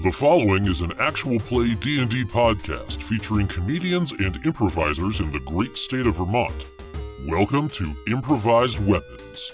The following is an actual play D&D podcast featuring comedians and improvisers in the great state of Vermont. Welcome to Improvised Weapons.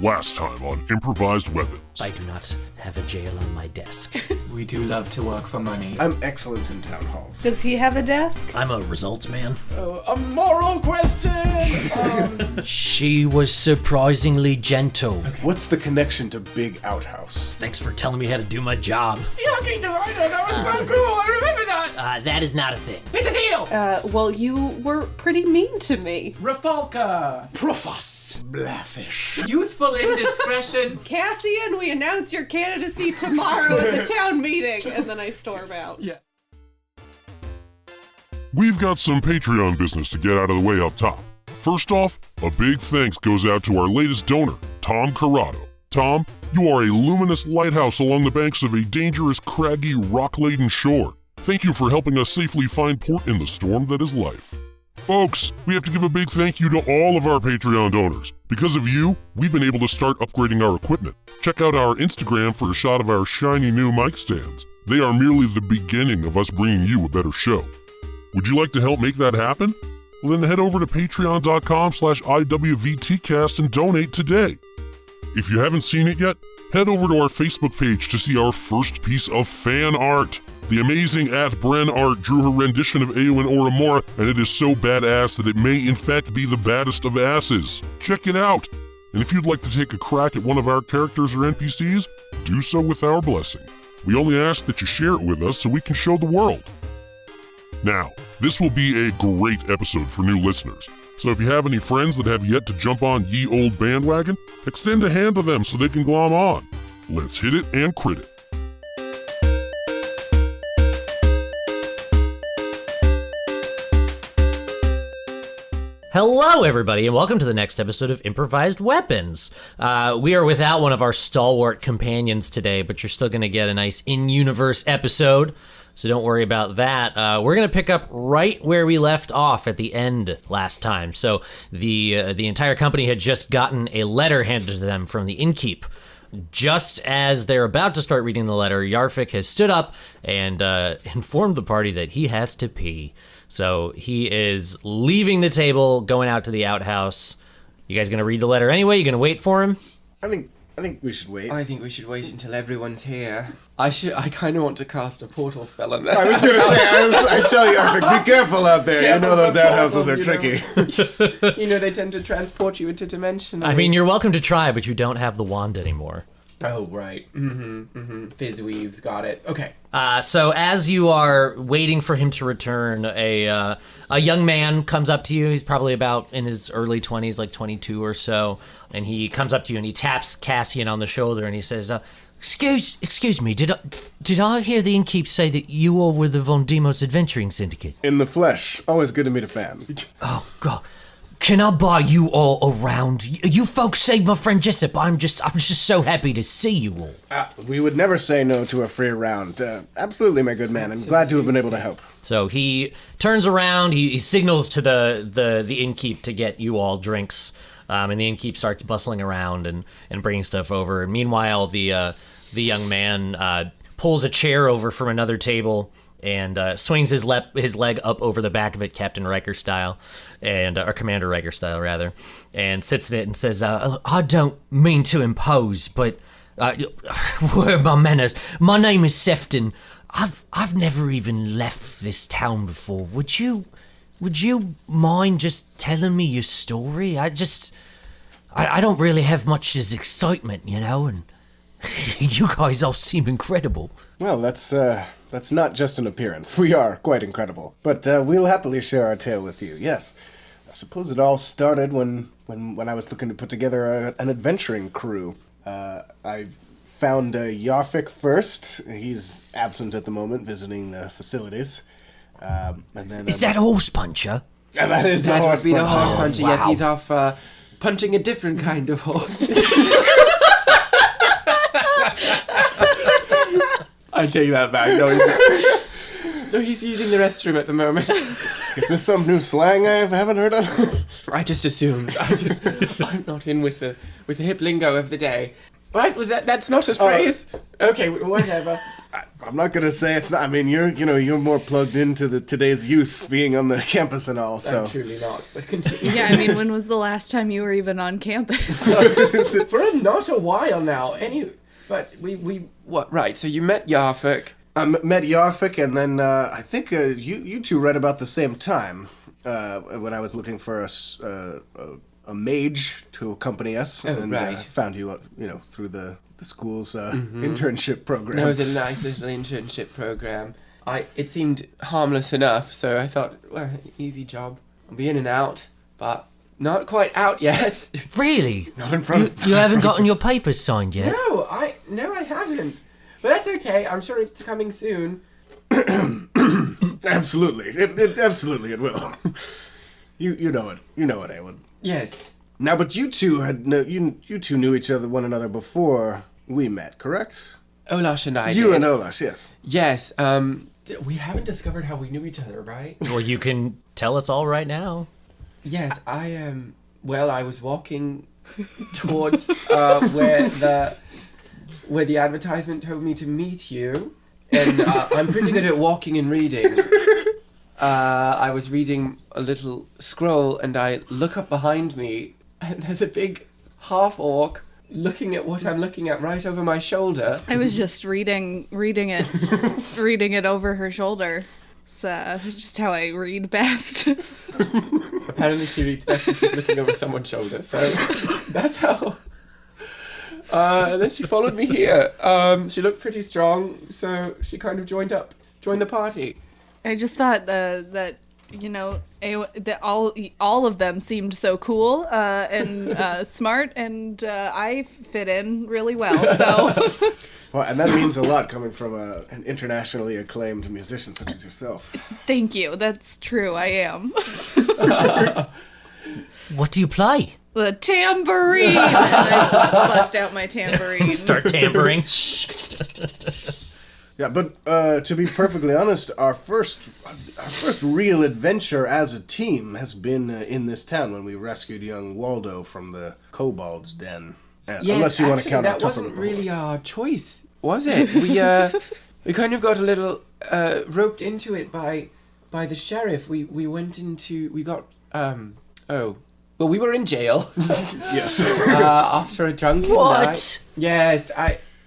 Last time on Improvised Weapons. I do not have a jail on my desk. We do love to work for money. I'm excellent in town halls. Does he have a desk? I'm a results man. A moral question! She was surprisingly gentle. Okay. What's the connection to Big Outhouse? Thanks for telling me how to do my job. Yucky Dorito, that was so cool! I remember that! That is not a thing. It's a deal! Well, you were pretty mean to me. Rafalka! Profos! Blaffish. Youthful indiscretion! Cassian, we announce your candidacy tomorrow at the town meeting, and then I storm out. Yeah. We've got some Patreon business to get out of the way up top. First off, a big thanks goes out to our latest donor, Tom Corrado. Tom, you are a luminous lighthouse along the banks of a dangerous, craggy, rock-laden shore. Thank you for helping us safely find port in the storm that is life. Folks, we have to give a big thank you to all of our Patreon donors. Because of you, we've been able to start upgrading our equipment. Check out our Instagram for a shot of our shiny new mic stands. They are merely the beginning of us bringing you a better show. Would you like to help make that happen? Well, then head over to patreon.com/IWVTcast and donate today. If you haven't seen it yet, head over to our Facebook page to see our first piece of fan art. The amazing @BrenArt drew her rendition of Aaeowyn Orimora, and it is so badass that it may in fact be the baddest of asses. Check it out! And if you'd like to take a crack at one of our characters or NPCs, do so with our blessing. We only ask that you share it with us so we can show the world. Now, this will be a great episode for new listeners, so if you have any friends that have yet to jump on ye old bandwagon, extend a hand to them so they can glom on. Let's hit it and crit it. Hello, everybody, and welcome to the next episode of Improvised Weapons. We are without one of our stalwart companions today, but you're still going to get a nice in-universe episode, so don't worry about that. We're going to pick up right where we left off at the end last time. So the entire company had just gotten a letter handed to them from the innkeep. Just as they're about to start reading the letter, Yarfik has stood up and informed the party that he has to pee. So he is leaving the table, going out to the outhouse. You guys gonna read the letter anyway? You gonna wait for him? I think we should wait. I think we should wait until everyone's here. I kind of want to cast a portal spell on that. I was gonna say, I tell you, Yarfik, be careful out there. You know those outhouses are tricky. You know, they tend to transport you into dimension. I mean, you're welcome to try, but you don't have the wand anymore. Oh, right. Fizzweaves, got it. Okay. So as you are waiting for him to return, a young man comes up to you. He's probably about in his early 20s, like 22 or so. And he comes up to you and he taps Cassian on the shoulder and he says, Excuse me, did I hear the innkeep say that you all were the Von Daemos adventuring syndicate? In the flesh. Always good to meet a fan. Oh, God. Can I buy you all around? You folks saved my friend Jessup. I'm just so happy to see you all. We would never say no to a free round. Absolutely, my good man. I'm glad to have been able to help. So he turns around, he signals to the innkeep to get you all drinks, and the innkeep starts bustling around and bringing stuff over. And meanwhile, the young man pulls a chair over from another table and swings his leg up over the back of it, Captain Riker style, or Commander Riker style, rather, and sits in it and says, I don't mean to impose, but where are my manners? My name is Sefton. I've never even left this town before. Would you mind just telling me your story? I don't really have much as excitement, you know, and you guys all seem incredible. Well, that's not just an appearance. We are quite incredible. But we'll happily share our tale with you, yes. I suppose it all started when I was looking to put together an adventuring crew. I found Yarfik first. He's absent at the moment, visiting the facilities. And then is that Horse Puncher? Yeah, that is the Horse Puncher. That would be the Horse Puncher, wow. Yes, he's off punching a different kind of horse. I take that back. No, he's using the restroom at the moment. Is this some new slang I haven't heard of? I just assumed. I'm not in with the hip lingo of the day. Right? That's not a phrase? Okay, whatever. I'm not gonna say it's not. I mean, you're more plugged into today's youth being on the campus and all. So I'm truly not. But continue. Yeah, I mean, when was the last time you were even on campus? For not a while now. But we what? Right. So you met Yarfik. I met Yarfik, and then I think you two read about the same time when I was looking for a mage to accompany us, and right. found you, through the school's internship program. That was a nice little internship program. It seemed harmless enough, so I thought, well, easy job. I'll be in and out, but not quite out yet. Really? Not in front of You haven't gotten your papers signed yet? No, I haven't. But that's okay. I'm sure it's coming soon. Absolutely, absolutely it will. You know it. You know it, Aaeowyn. Yes. Now, but you two you two knew one another before we met, correct? Olash and I You did. and Olash, yes. Yes. We haven't discovered how we knew each other, right? Well, you can tell us all right now. Yes, I am. Well, I was walking towards where the advertisement told me to meet you, and I'm pretty good at walking and reading. I was reading a little scroll, and I look up behind me, and there's a big half-orc looking at what I'm looking at right over my shoulder. I was just reading it over her shoulder. It's just how I read best. Apparently she reads best when she's looking over someone's shoulder, so that's how... and then she followed me here. She looked pretty strong, so she kind of joined the party. I just thought that that all of them seemed so cool and smart, and I fit in really well. So, Well, and that means a lot coming from an internationally acclaimed musician such as yourself. thank you. That's true. I am What do you play? the tambourine. And I bust out my tambourine. Start tampering. Yeah, but to be perfectly honest, our first real adventure as a team has been in this town when we rescued young Waldo from the kobold's den. Unless you want to count our tussle that with wasn't the really horse. our choice, was it? We kind of got a little roped into it by the sheriff. We were in jail. Yes. After a drunken What? night. Yes,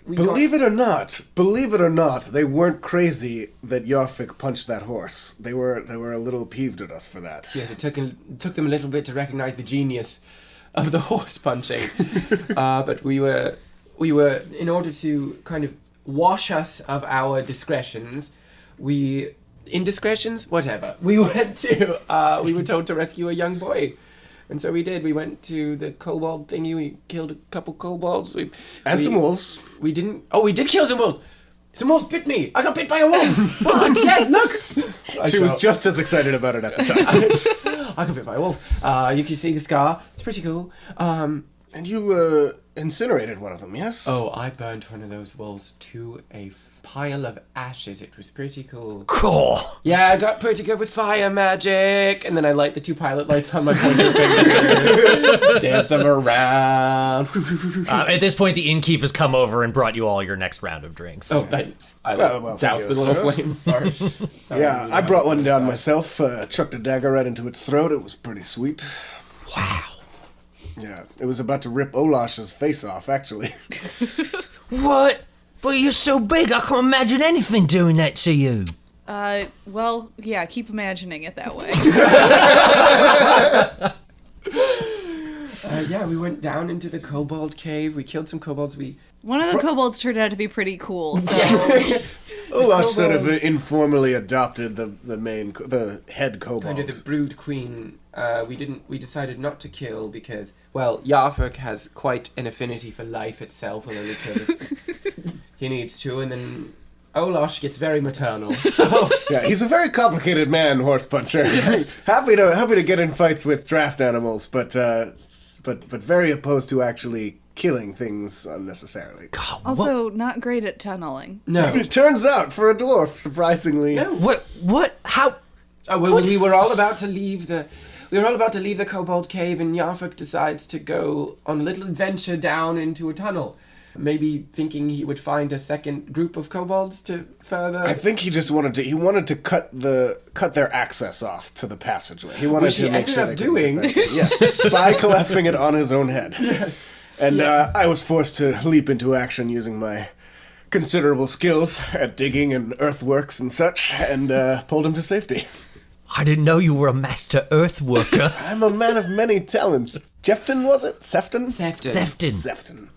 Believe it or not, they weren't crazy that Yarfik punched that horse. They were a little peeved at us for that. Yes, it took them a little bit to recognize the genius of the horse punching. But we were in order to kind of wash us of our indiscretions, whatever. We went to we were told to rescue a young boy. And so we did. We went to the kobold thingy. We killed a couple kobolds. Some wolves. We didn't. Oh, we did kill some wolves. Some wolves bit me. I got bit by a wolf. What? Dad, look. She was just as excited about it at the time. I got bit by a wolf. You can see the scar. It's pretty cool. And you incinerated one of them, yes? Oh, I burned one of those wolves to a pile of ashes. It was pretty cool. Cool. Yeah, I got pretty good with fire magic. And then I light the 2 pilot lights on my pointer finger. Dance them around. At this point, the innkeeper's come over and brought you all your next round of drinks. Oh, I Well, doused thank the you, little sir. flames. Sorry. Yeah, I brought one down myself, chucked a dagger right into its throat. It was pretty sweet. Wow. Yeah, it was about to rip Olash's face off, actually. What? But you're so big, I can't imagine anything doing that to you. Well, yeah, keep imagining it that way. Yeah, we went down into the kobold cave. We killed some kobolds. One of the kobolds turned out to be pretty cool, so Olash sort of informally adopted the head kobold. Kind of the brood queen. We decided not to kill because, well, Yarfik has quite an affinity for life itself, and only kill if he needs to, and then Olash gets very maternal. So Yeah, he's a very complicated man, horse puncher. Yes. happy to get in fights with draft animals, but very opposed to actually killing things unnecessarily. God, Also, not great at tunneling. No. It turns out, for a dwarf, surprisingly... No. What? How? Oh, well, we were all about to leave the... We were all about to leave the Kobold Cave, and Yarfik decides to go on a little adventure down into a tunnel. Maybe thinking he would find a second group of kobolds to further... I think he just wanted to cut their access off to the passageway. He wanted Which to he make ended sure up they couldn't doing. get back in. Yes, by collapsing it on his own head. Yes. And I was forced to leap into action using my considerable skills at digging and earthworks and such, and pulled him to safety. I didn't know you were a master earth worker. I'm a man of many talents. Jefton, was it? Sefton? Sefton. Sefton.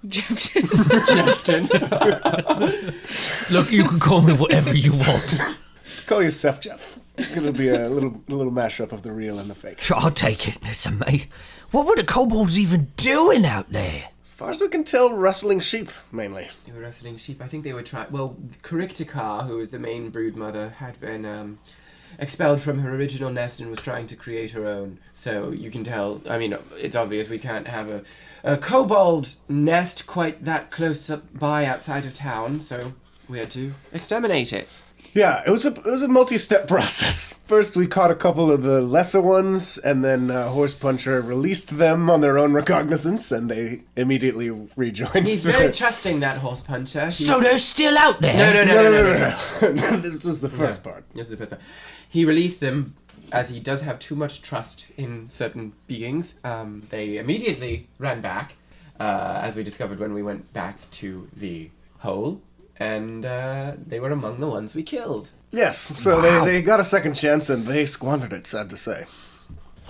Look, you can call me whatever you want. Let's call you Sef Jeff. It's gonna be a little mashup of the real and the fake. Sure, I'll take it. Listen, mate. What were the kobolds even doing out there? As far as we can tell, rustling sheep, mainly. They were rustling sheep. I think they were trying... Well, Kuriktikar, who was the main brood mother, had been expelled from her original nest and was trying to create her own. So you can tell... I mean, it's obvious we can't have a kobold nest quite that close by outside of town, so we had to exterminate it. Yeah, it was a multi-step process. First, we caught a couple of the lesser ones, and then Horse Puncher released them on their own recognizance, and they immediately rejoined. He's very trusting, that Horse Puncher. So they're still out there? No. This was the first part. This was the first part. He released them, as he does have too much trust in certain beings. They immediately ran back, as we discovered when we went back to the hole. And they were among the ones we killed. Yes, so they got a second chance and they squandered it, sad to say.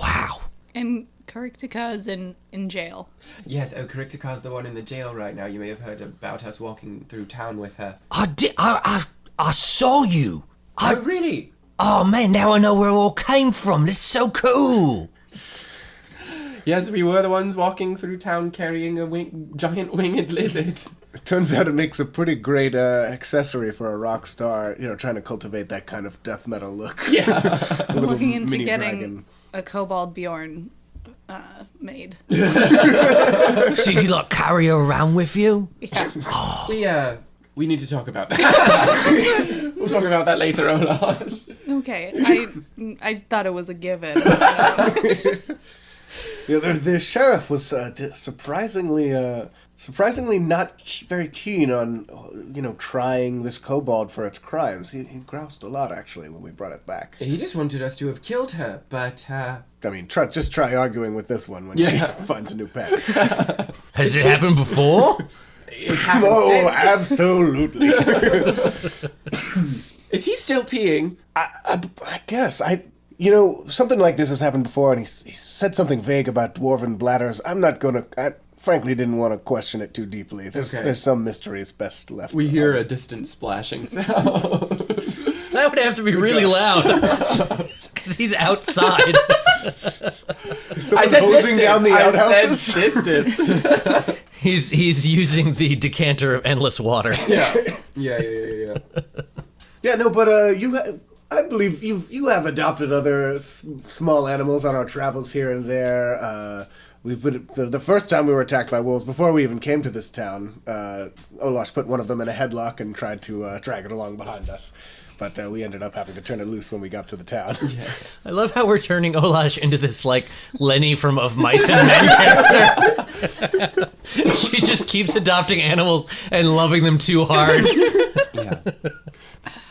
Wow. And Kuriktika is in jail. Yes, Kuriktikar's the one in the jail right now. You may have heard about us walking through town with her. I saw you. Oh, really? Oh, man, now I know where it all came from. This is so cool. Yes, we were the ones walking through town carrying a giant winged lizard. It turns out it makes a pretty great accessory for a rock star, trying to cultivate that kind of death metal look. Yeah. I'm looking into mini getting dragon. a Kobold Bjorn made. So you, carry her around with you? Yeah. We need to talk about that. We'll talk about that later, Olash. Okay, I thought it was a given. Yeah, the sheriff was surprisingly not very keen on, trying this kobold for its crimes. He groused a lot, actually, when we brought it back. He just wanted us to have killed her, but... I mean, try arguing with this one when she finds a new pet. Has it happened before? It happened Oh, since. absolutely. Is he still peeing? I guess. Something like this has happened before, and he said something vague about dwarven bladders. I frankly didn't want to question it too deeply. There's some mysteries best left. We hear a distant splashing sound. That would have to be really loud. Because he's outside. Someone hosing down the outhouses? Said distant. He's using the decanter of endless water. Yeah. Yeah, no, but I believe you have adopted other small animals on our travels here and there. We've been the first time we were attacked by wolves, before we even came to this town, Olash put one of them in a headlock and tried to drag it along behind us. But we ended up having to turn it loose when we got to the town. Yes. I love how we're turning Olash into this, Lenny from Of Mice and Men character. She just keeps adopting animals and loving them too hard. Yeah.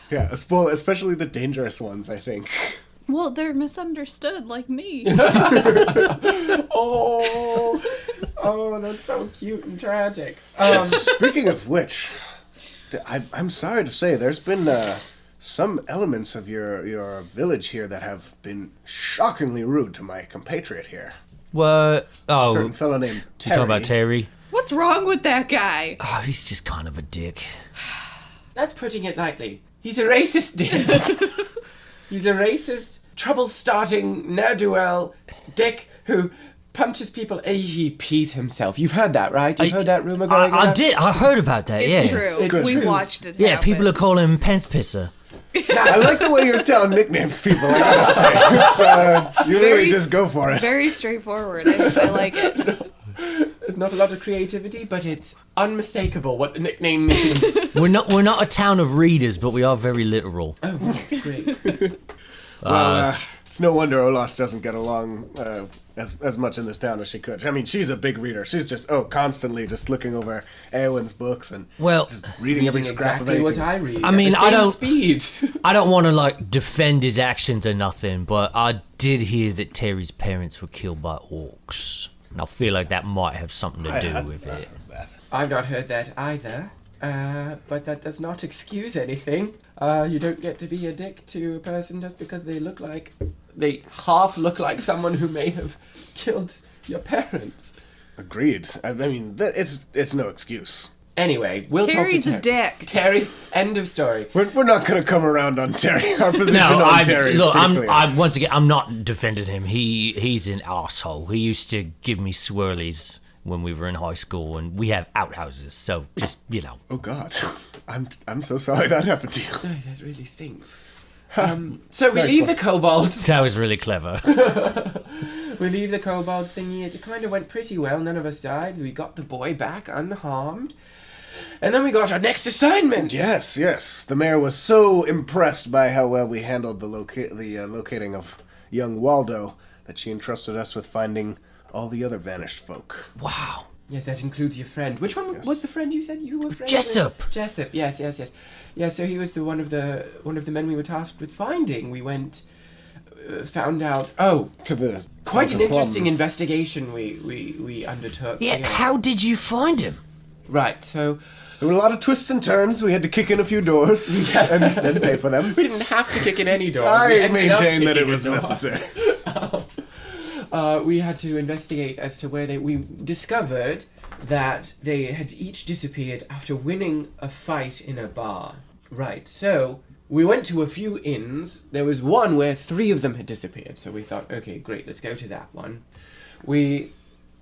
Yeah, especially the dangerous ones, I think. Well, they're misunderstood, like me. Oh, that's so cute and tragic. Speaking of which, I'm sorry to say, there's been some elements of your village here that have been shockingly rude to my compatriot here. What? A certain fellow named You Terry. talking about Terry? What's wrong with that guy? Oh, he's just kind of a dick. That's putting it lightly. He's a racist dick. He's a racist, trouble-starting, ne'er-do-well dick who punches people. He pees himself. You've heard that, right? You've heard that rumor going I around? did. I heard about that, It's yeah. true. It's We true. watched it Yeah, happen. people are calling him Pants Pisser. I like the way you're telling nicknames, people. I gotta say, you really just go for it. Very straightforward. I like it. There's not a lot of creativity, but it's unmistakable what the nickname means. We're not a town of readers, but we are very literal. Oh, great. Well, it's no wonder Olash doesn't get along as much in this town as she could. I mean, she's a big reader. She's just constantly just looking over Aaewyn's books and just reading every scrap of exactly anything. what I read. I mean, at the same speed. I don't want to like defend his actions or nothing, but I did hear that Terry's parents were killed by orcs. And I feel like that might have something to do with it. I've not heard that either, but that does not excuse anything. You don't get to be a dick to a person just because they half look like someone who may have killed your parents. Agreed. I mean, it's no excuse. Anyway, we'll Terry's talk to Terry. a dick. Terry, end of story. We're not going to come around on Terry. Our position on Terry is pretty clear. once again, I'm not defending him. He's an asshole. He used to give me swirlies when we were in high school, and we have outhouses, so just, Oh, God. I'm so sorry that happened to you. Oh, that really stinks. So we leave the kobold. That was really clever. We leave the kobold thingy. It kind of went pretty well. None of us died. We got the boy back unharmed. And then we got our next assignment. Yes. The mayor was so impressed by how well we handled the locating of young Waldo that she entrusted us with finding all the other vanished folk. Wow. Yes, that includes your friend. Which one was the friend you said you were friends Jessup. with? Jessup. Yes. Yeah, so he was the one of the men we were tasked with finding. We went, found out. Oh, To the quite an Sultan Plum. interesting investigation we undertook. Yeah, how did you find him? Right. So There were a lot of twists and turns. We had to kick in a few doors and then pay for them. we didn't have to kick in any doors. I We ended up maintain that it kicking was a door. necessary. We had to investigate as to where we discovered that they had each disappeared after winning a fight in a bar. Right, so we went to a few inns. There was one where 3 of them had disappeared, so we thought, okay, great, let's go to that one. We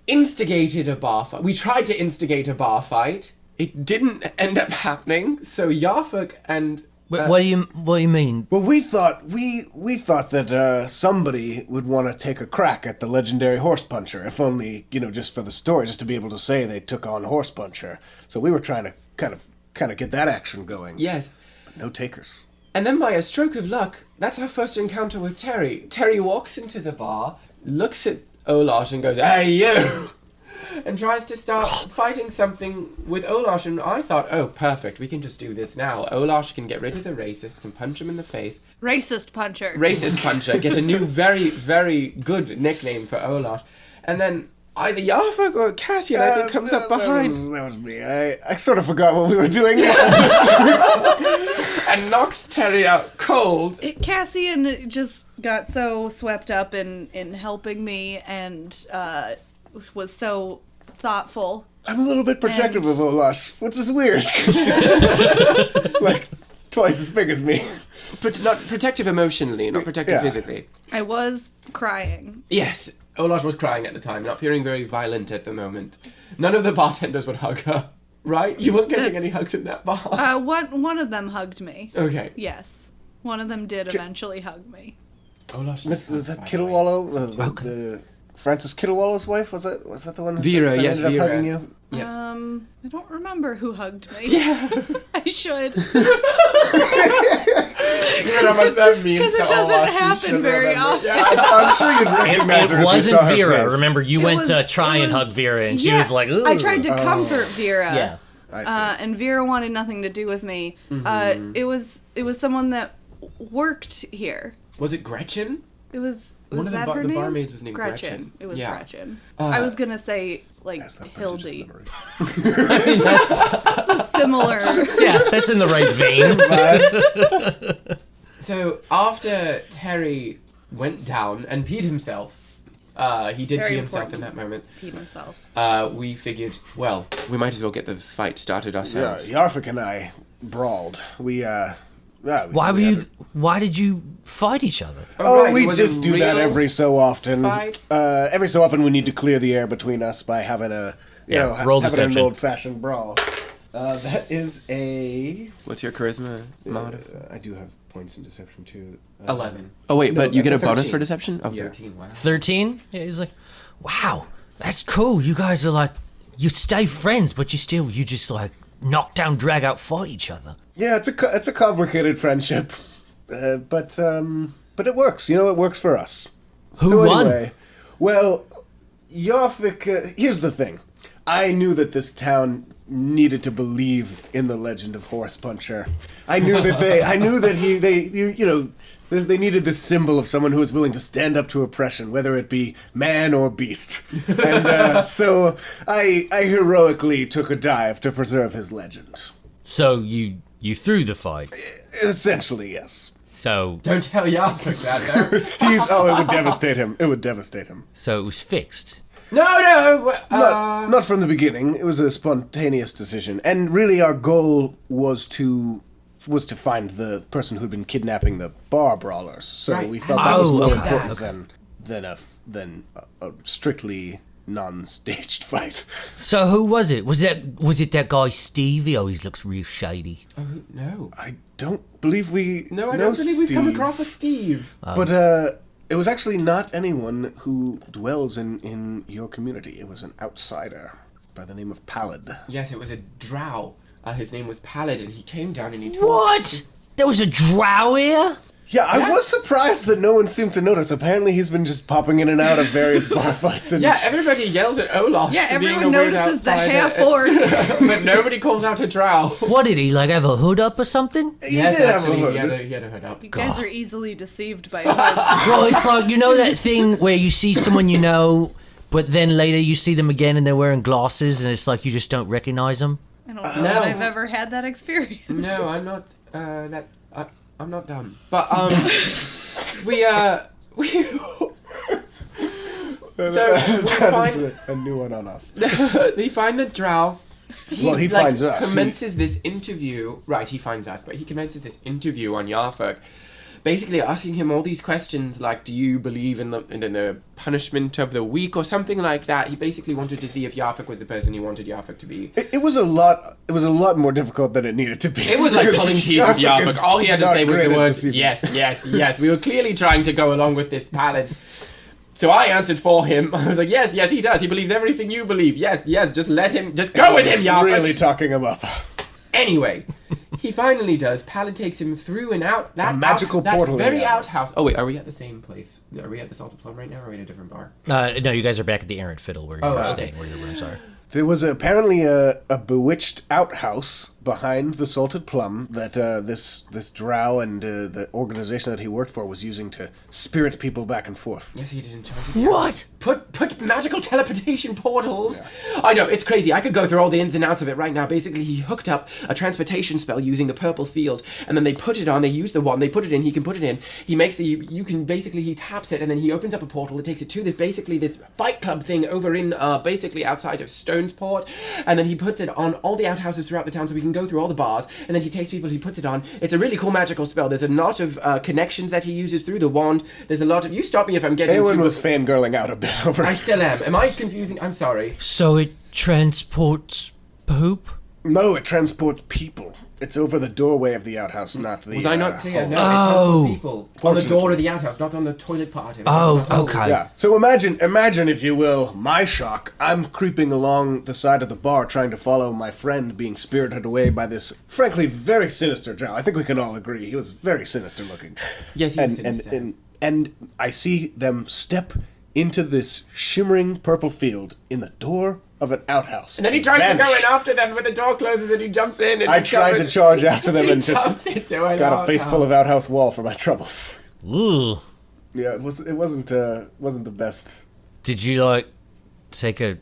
instigated a bar fight. We tried to instigate a bar fight. It didn't end up happening, so Yarfik and... What do you mean? Well, we thought that somebody would want to take a crack at the legendary Horse Puncher, if only, just for the story, just to be able to say they took on Horse Puncher. So we were trying to kind of get that action going. Yes. But no takers. And then by a stroke of luck, that's our first encounter with Terry. Terry walks into the bar, looks at Olash and goes, "Hey, you!" and tries to start fighting something with Olash. And I thought, oh, perfect, we can just do this now. Olash can get rid of the racist, can punch him in the face. Racist puncher. Racist puncher. Get a new, very, very good nickname for Olash. And then either Yarfik or Cassian, I think, comes up behind. That was me. I sort of forgot what we were doing. And knocks Terry out cold. Cassian just got so swept up in helping me and was so thoughtful. I'm a little bit protective of Olash, which is weird, because she's like twice as big as me. Not protective emotionally, not protective Yeah. physically. I was crying. Yes, Olash was crying at the time, not feeling very violent at the moment. None of the bartenders would hug her, right? You weren't getting any hugs in that bar. One of them hugged me. Okay. Yes. One of them did eventually hug me. Olash Was that Kittlewallow? The Francis Kittlewallow's wife? Was that the one? Vera, that yes, ended up Vera. hugging you? Yeah. I don't remember who hugged me. Yeah. I should. You know how much that means Because to it doesn't Olash, you happen should very remember. often. Yeah. I'm sure you'd recognize her It if you wasn't saw her Vera. face. Remember, you went to try and was- hug Vera, and she Yeah, was like, "Ooh." I tried to comfort Vera. Yeah. I see. And Vera wanted nothing to do with me. It was someone that worked here. Was it Gretchen? It was One of the that bar- her the name? barmaids was named Gretchen. It was Yeah. Gretchen. I was gonna say like That's that prodigious Hildy. memory. Similar. Yeah, that's in the right vein. So after Terry went down and peed himself, he did Very pee himself important. in that moment. Peed himself. We figured, well, we might as well get the fight started Yeah, ourselves. Yarfik and I brawled. Why did you fight each other? Oh, right, we was it just do that real every so often. fight? Every so often we need to clear the air between us by having roll having an deception. old-fashioned brawl. That is a... What's your charisma mod? I do have points in deception too. 11. Oh wait, no, but you get a that's a bonus 13. for deception? Oh, Yeah. 13, wow. 13? Yeah, he's like, wow, that's cool. You guys are like you stay friends, but you just like knock down, drag out, fight each other. Yeah, it's a complicated friendship, but it works. You know, it works for us. Who won? Anyway, well, Yarfik. Here's the thing. I knew that this town needed to believe in the legend of Horse Puncher. I knew that they needed this symbol of someone who was willing to stand up to oppression, whether it be man or beast. And so I heroically took a dive to preserve his legend. So you threw the fight. Essentially, yes. So Don't tell Yarfik that, though. It would devastate him. It would devastate him. So it was fixed. No. Not from the beginning. It was a spontaneous decision, and really our goal was to find the person who'd been kidnapping the bar brawlers. So Right. we felt that was Oh, more okay. important than a strictly non-staged fight. So who was it? Was it that guy Steve? He always looks real shady. No. I don't believe we. No, I know don't believe we've come Steve. across a Steve. But it was actually not anyone who dwells in your community. It was an outsider by the name of Pallid. Yes, it was a drow. His name was Pallid, and he came down and he told... What? There was a drow here? Yeah, I was surprised that no one seemed to notice. Apparently he's been just popping in and out of various bar fights. And Yeah, everybody yells at Olash Yeah, for being everyone a weird notices the outsider, half orc. but nobody calls out a drow. What did he like? Have a hood up or something? He did have a actually, hood. he had a hood up. You guys are easily deceived by hoods. Well, it's like, you know that thing where you see someone you know, but then later you see them again and they're wearing glasses, and it's like you just don't recognize them. I don't know that I've ever had that experience. No, I'm not. I'm not dumb. But we So That is a new one on us. they find the drow. He finds us. Commences this interview. Right, he finds us, but he commences this interview on Yarfik, basically asking him all these questions like, do you believe in the punishment of the weak or something like that. He basically wanted to see if Yarfik was the person he wanted Yarfik to be. It was a lot more difficult than it needed to be. It was like pulling teeth with Yarfik. All he had to say was the word yes. We were clearly trying to go along with this ballad. So I answered for him. I was like, yes, he does. He believes everything you believe. Yes, just let him, just go with him, Yarfik. Really talking him up. Anyway, he finally does. Pallid takes him through and out that magical portal that in very the outhouse. outhouse. Oh wait, are we at the same place? Are we at the Salted Plum right now, or are we at a different bar? No, you guys are back at the Errant Fiddle where you're okay. staying, where your rooms are. There was apparently a bewitched outhouse behind the Salted Plum that this drow and the organization that he worked for was using to spirit people back and forth. Yes, he did enchant. What? Put magical teleportation portals. Yeah. I know, it's crazy. I could go through all the ins and outs of it right now. Basically, he hooked up a transportation spell using the purple field, and then they put it on. They use the wand. They put it in. He can put it in. He makes he taps it, and then he opens up a portal. It takes it to this fight club thing over in basically outside of Stonesport, and then he puts it on all the outhouses throughout the town, so we can go through all the bars. And then he takes people. He puts it on. It's a really cool magical spell. There's a lot of connections that he uses through the wand. There's a lot of. You stop me if I'm getting. Aaeowyn was fangirling out a bit over. I still am. Am I confusing? I'm sorry. So it transports poop? No, it transports people. It's over the doorway of the outhouse, not the. Was I not clear? hole. No, it transports people on the door of the outhouse, not on the toilet part of it. Oh, okay. Yeah. So imagine, if you will, my shock. I'm creeping along the side of the bar, trying to follow my friend being spirited away by this, frankly, very sinister drow. I think we can all agree he was very sinister looking. Yes, he was sinister. And I see them step into this shimmering purple field in the door of an outhouse. And then he tries vanish. to go in after them, but the door closes and he jumps in. And I tried to charge after them and just got a face full of outhouse wall for my troubles. Ooh. Yeah, it wasn't the best. Did you like take a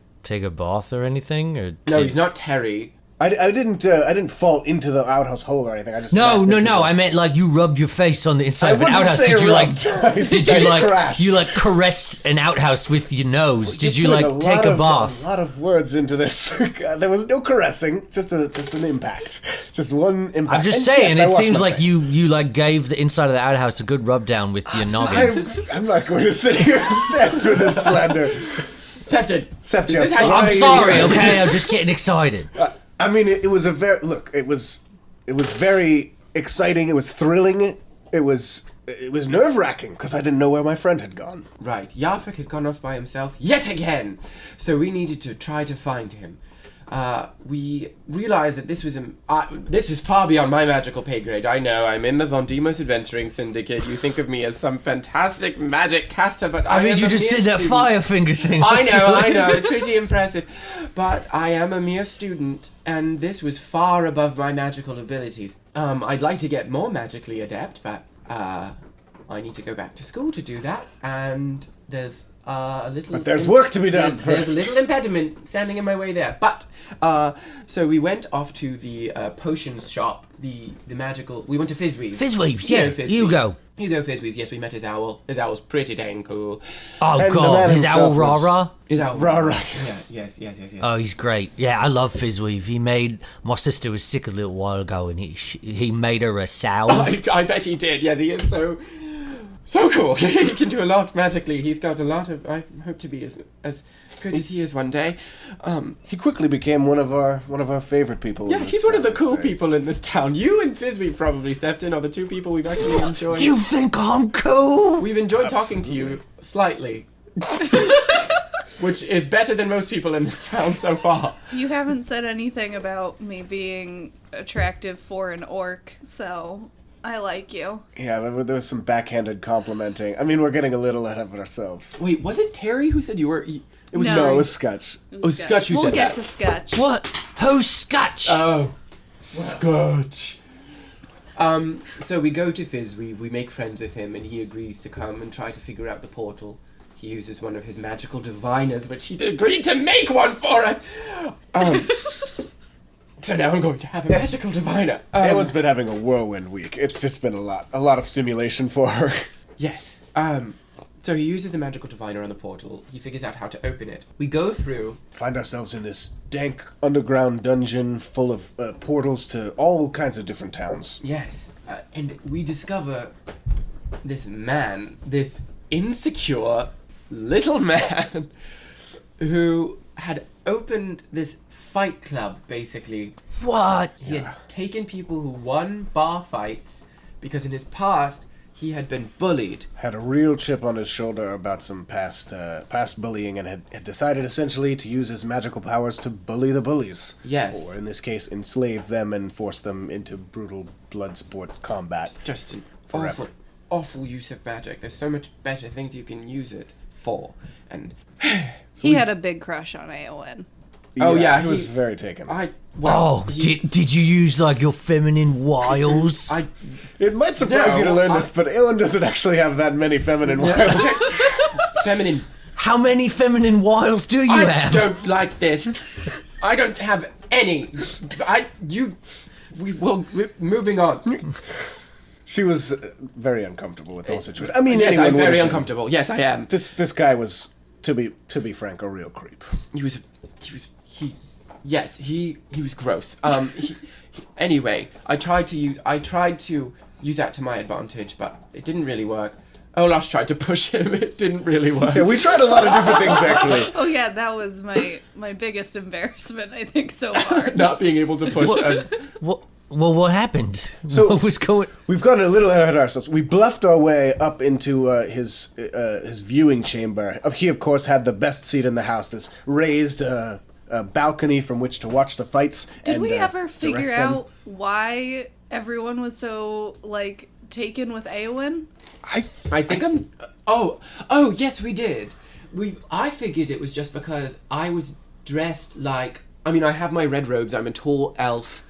bath or anything? Or No, he's not Terry. I didn't fall into the outhouse hole or anything. I just No. snapped into the- I meant like you rubbed your face on the inside I of an wouldn't outhouse. say Did you rubbed. I crashed. you caressed an outhouse with your nose? Did you putting like take a bath? A lot of words into this. God, there was no caressing, just an impact, just one impact. I'm just And saying, yes, I it washed seems my like face. you like gave the inside of the outhouse a good rub down with your noggin. I'm not going to sit here and stand for this slander. Sefton. Sefton, I'm sorry, okay? I'm just getting excited. I mean, it was a very it was very exciting. It was thrilling. It was it was nerve-wracking because I didn't know where my friend had gone. Right, Yarfik had gone off by himself yet again, so we needed to try to find him. We realized that this was far beyond my magical pay grade. I know, I'm in the Von Demos Adventuring Syndicate. You think of me as some fantastic magic caster, but I mean, am you a just mere did that student. fire finger thing. I know, it's pretty impressive. But I am a mere student, and this was far above my magical abilities. I'd like to get more magically adept, but I need to go back to school to do that, and there's a little... But there's work to be done There's first. a little impediment standing in my way there. But, so we went off to the potions shop, the magical... We went to Fizzweaves. Fizzweaves, yeah, Hugo. Hugo Fizzweaves, yes, we met his owl. His owl's pretty dang cool. Oh, And the God, man his owl himself was- Rara. His owl... Rara. Yes. Oh, he's great. Yeah, I love Fizzweave. He made... My sister was sick a little while ago, and he made her a salve. I bet he did. Yes, he is so cool. He can do a lot magically. He's got a lot of... I hope to be as good as he is one day. He quickly became one of our favorite people. Yeah, in this he's one of town, the cool I'd say. people in this town. You and Fizzweave probably, Sefton, are the two people we've actually enjoyed. You think I'm cool? We've enjoyed talking to you slightly. Which is better than most people in this town so far. You haven't said anything about me being attractive for an orc, so I like you. Yeah, there was some backhanded complimenting. I mean, we're getting a little ahead of ourselves. Wait, was it Terry who said you were... It was No. No, Terry. it was Scutch. Oh, Scutch who we'll said get that. to Scutch. What? Who's Scotch? Oh, Scotch. So we go to Fizzweave, we make friends with him, and he agrees to come and try to figure out the portal. He uses one of his magical diviners, which he agreed to make one for us. So now I'm going to have a magical diviner. Aaewyn's been having a whirlwind week. It's just been a lot of stimulation for her. Yes. So he uses the magical diviner on the portal. He figures out how to open it. We go through. Find ourselves in this dank underground dungeon full of portals to all kinds of different towns. Yes. And we discover this man, this insecure little man who had opened this fight club, basically. What? He had taken people who won bar fights because in his past he had been bullied. Had a real chip on his shoulder about some past bullying and had decided essentially to use his magical powers to bully the bullies. Yes. Or in this case, enslave them and force them into brutal blood sport combat. Just an Forever. awful use of magic. There's so much better things you can use it for. And He had a big crush on Aaeowyn. Oh, yeah, he was he- very taken. Oh, did you use, like, your feminine wiles? It might surprise you to No, learn this, but Aaeowyn doesn't actually have that many feminine wiles. feminine. How many feminine wiles do you I have? don't like this. I don't have any. We're moving on. She was very uncomfortable with the whole situation. I mean, Yes, anyone I'm would very have been. uncomfortable. Yes, I am. This guy was, to be frank, a real creep. He was gross. Anyway, I tried to use that to my advantage, but it didn't really work. Olash tried to push him. It didn't really work. Yeah, we tried a lot of different things actually. Oh yeah, that was my biggest embarrassment I think so far. Not being able to push him. What happened? So- what was going... We've gotten a little ahead of ourselves. We bluffed our way up into his viewing chamber. He, of course, had the best seat in the house. This raised balcony from which to watch the fights. Did and, we ever direct figure them. out why everyone was so taken with Aaeowyn? I think I'm. Oh, yes, we did. I figured it was just because I was dressed like. I mean, I have my red robes. I'm a tall elf,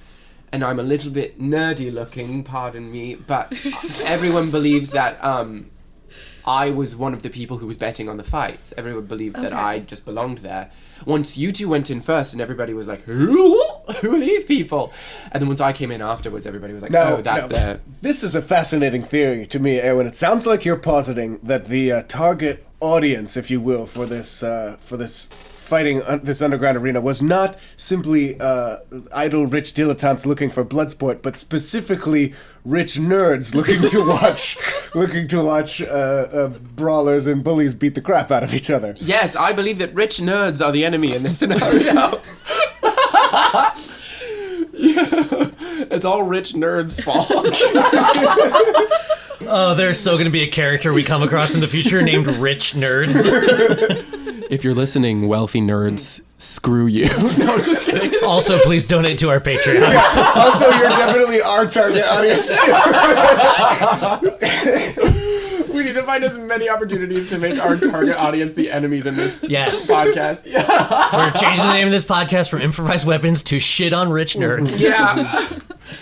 and I'm a little bit nerdy looking. Pardon me, but everyone believes that I was one of the people who was betting on the fights. Everyone believed that I just belonged there. Once you two went in first, and everybody was like, "Who are these people?" And then once I came in afterwards, everybody was like, that's there. This is a fascinating theory to me, Aaeowyn. It sounds like you're positing that the target audience, if you will, for this fighting this underground arena was not simply idle rich dilettantes looking for blood sport, but specifically rich nerds looking to watch brawlers and bullies beat the crap out of each other. Yes, I believe that rich nerds are the enemy in this scenario. It's all rich nerds' fault. Oh, there's so going to be a character we come across in the future named Rich Nerds. If you're listening, wealthy nerds, screw you. No, just kidding. Also, please donate to our Patreon. Also, you're definitely our target audience. We need to find as many opportunities to make our target audience the enemies in this Yes. podcast. Yeah. We're changing the name of this podcast from Improvised Weapons to Shit on Rich Nerds. Yeah.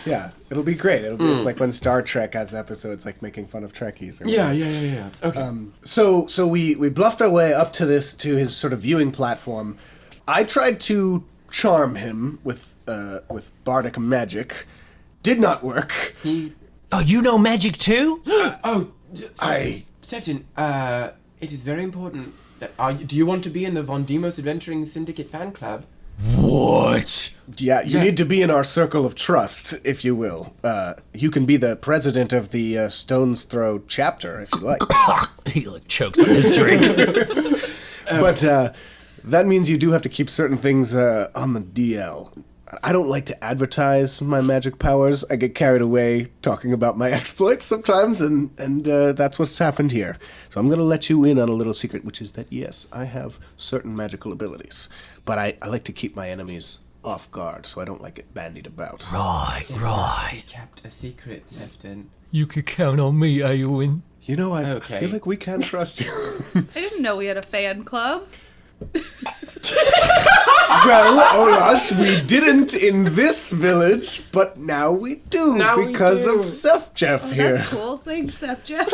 Yeah, it'll be great. It's like when Star Trek has episodes like making fun of Trekkies. Yeah. Okay. So we bluffed our way up to his sort of viewing platform. I tried to charm him with bardic magic. Did not work. Oh, you know magic too? Sefton, it is very important that... do you want to be in the Von Demos Adventuring Syndicate fan club? What? Yeah, you need to be in our circle of trust, if you will. You can be the president of the Stone's Throw chapter, if you like. He like chokes on his drink. But that means you do have to keep certain things on the DL. I don't like to advertise my magic powers. I get carried away talking about my exploits sometimes, and that's what's happened here. So I'm going to let you in on a little secret, which is that, yes, I have certain magical abilities, but I like to keep my enemies off guard, so I don't like it bandied about. Right. We kept a secret, Sefton. You could count on me, Aaeowyn. You know, I Okay. feel like we can trust you. I didn't know we had a fan club. Well, Olash, we didn't in this village, but now we do because of Seth Jeff Oh, here. that's cool. Thanks, Seth Jeff.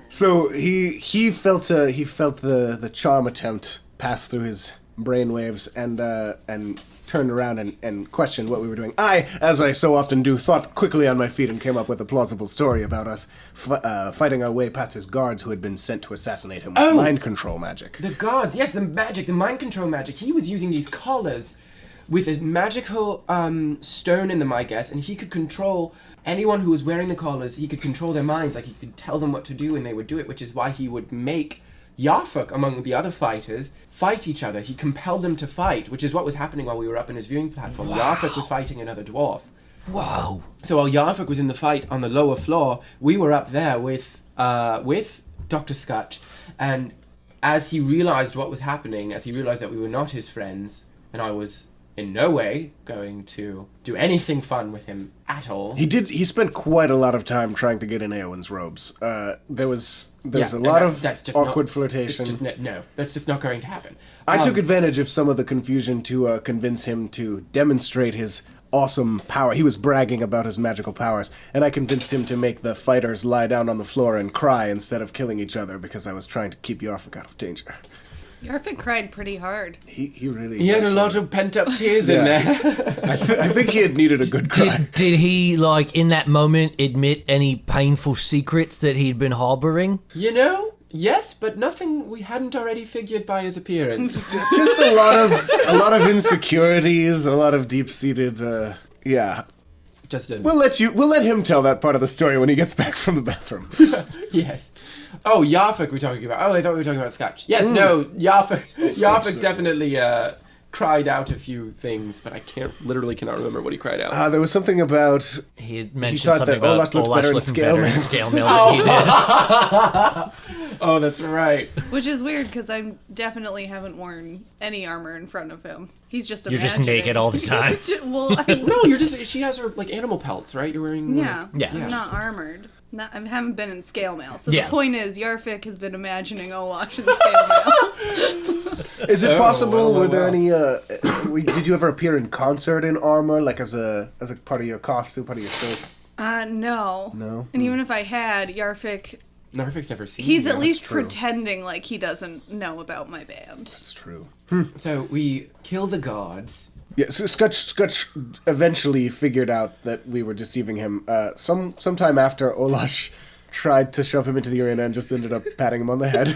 So he felt the charm attempt pass through his brainwaves and turned around and questioned what we were doing. I, as I so often do, thought quickly on my feet and came up with a plausible story about us fighting our way past his guards who had been sent to assassinate him with mind control magic. The guards, yes, the magic, the mind control magic. He was using these collars with a magical stone in them, I guess, and he could control anyone who was wearing the collars. He could control their minds, like he could tell them what to do and they would do it, which is why he would make Yarfik, among the other fighters, fight each other. He compelled them to fight, which is what was happening while we were up in his viewing platform. Wow. Yarfik was fighting another dwarf. Wow. So while Yarfik was in the fight on the lower floor, we were up there with Dr. Scutch, and as he realized what was happening, as he realized that we were not his friends, and I was in no way going to do anything fun with him at all. He spent quite a lot of time trying to get in Aaeowyn's robes. There was a lot of awkward flirtation. No, that's just not going to happen. I took advantage of some of the confusion to convince him to demonstrate his awesome power. He was bragging about his magical powers, and I convinced him to make the fighters lie down on the floor and cry instead of killing each other because I was trying to keep Yarfik out of danger. Yarfik cried pretty hard. He really... He had a lot of pent-up tears in there. I think he had needed a good cry. Did he, like, in that moment, admit any painful secrets that he'd been harboring? You know, yes, but nothing we hadn't already figured by his appearance. Just a lot of insecurities, a lot of deep-seated, We'll let him tell that part of the story when he gets back from the bathroom. Yes. Oh, Yarfik we're talking about. Oh, I thought we were talking about Scotch. Yes, no, Yarfik definitely cried out a few things, but I literally cannot remember what he cried out. There was something about... He had mentioned thought something that about Olash looked better in scale mail. scale mail than he did. Oh, that's right. Which is weird because I definitely haven't worn any armor in front of him. He's just You're just imagining. naked all the time. No, she has her, like, animal pelts, right? You're wearing... Yeah. I'm not armored. I haven't been in scale mail. So Yeah. the point is, Yarfik has been imagining Olash in scale mail. Is it possible? well, Were there any? Did you ever appear in concert in armor, like as a part of your costume, part of your show? No. No? And even if I had, Yarfik's never seen he's me. at least true. pretending like he doesn't know about my band. That's true. So we kill the guards. Yeah, so Scutch eventually figured out that we were deceiving him. Sometime after Olash tried to shove him into the arena and just ended up patting him on the head.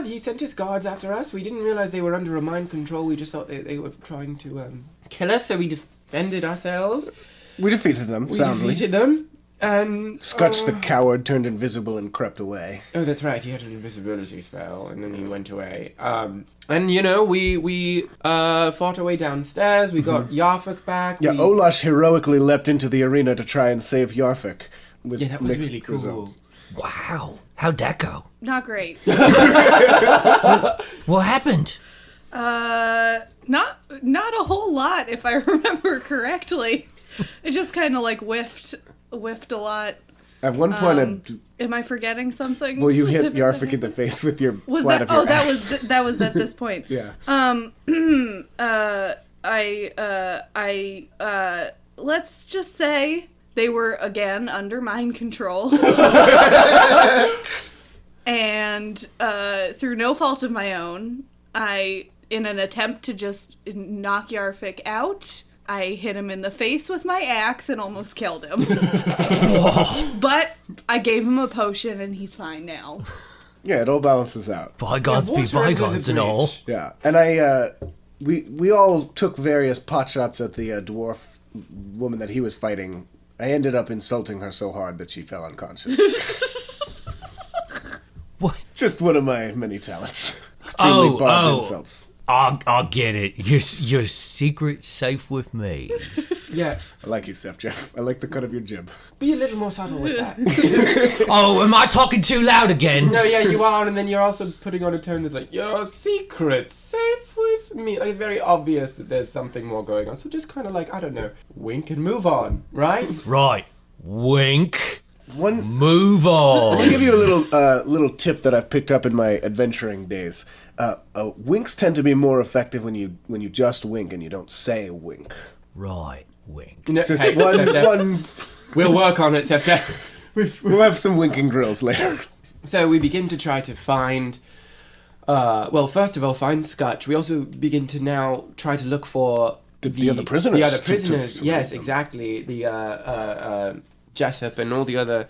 He sent his guards after us. We didn't realize they were under a mind control. We just thought they were trying to kill us, so we defended ourselves. We defeated them We soundly. defeated them, And Scutch the coward turned invisible and crept away. oh, that's right. He had an invisibility spell, and then he went away. And you know, we fought our way downstairs. We got Yarfik back. Yeah, Olash heroically leapt into the arena to try and save Yarfik. With Yeah, that was mixed really cool. results. Wow. How'd that go? Not great. What happened? Not a whole lot, if I remember correctly. It just kind of like whiffed a lot. At one point, Am I forgetting something? you hit specific? Yarfik in the face with your Was flat that? of your Oh, that axe. was at this point. Yeah. Let's just say they were again under mind control. And through no fault of my own, in an attempt to just knock Yarfik out, I hit him in the face with my axe and almost killed him. But I gave him a potion and he's fine now. Yeah, it all balances out. Bygones be water under the bygones and all. bridge. Yeah, and we all took various pot shots at the dwarf woman that he was fighting. I ended up insulting her so hard that she fell unconscious. What? Just one of my many talents. Extremely barbed insults. I'll get it. Your secret safe with me. Yeah, I like you, Seth Jeff. I like the cut of your jib. be a little more subtle with that. Oh, am I talking too loud again? No, yeah, you are, and then you're also putting on a tone that's like, your secret safe with me. Like, it's very obvious that there's something more going on. So just kind of like, I don't know, wink and move on, right? Right. Wink. One, Move on. I'll give you a little tip that I've picked up in my adventuring days. Winks tend to be more effective when you just wink and you don't say wink. Right. Wink. No, Just hey, Seth, one. we'll work on it, Seth. We'll have some winking drills later. So we begin to try to find, first of all, find Scutch. We also begin to now try to look for The other prisoners. The other to prisoners, yes, them. exactly. The Jessup and all the other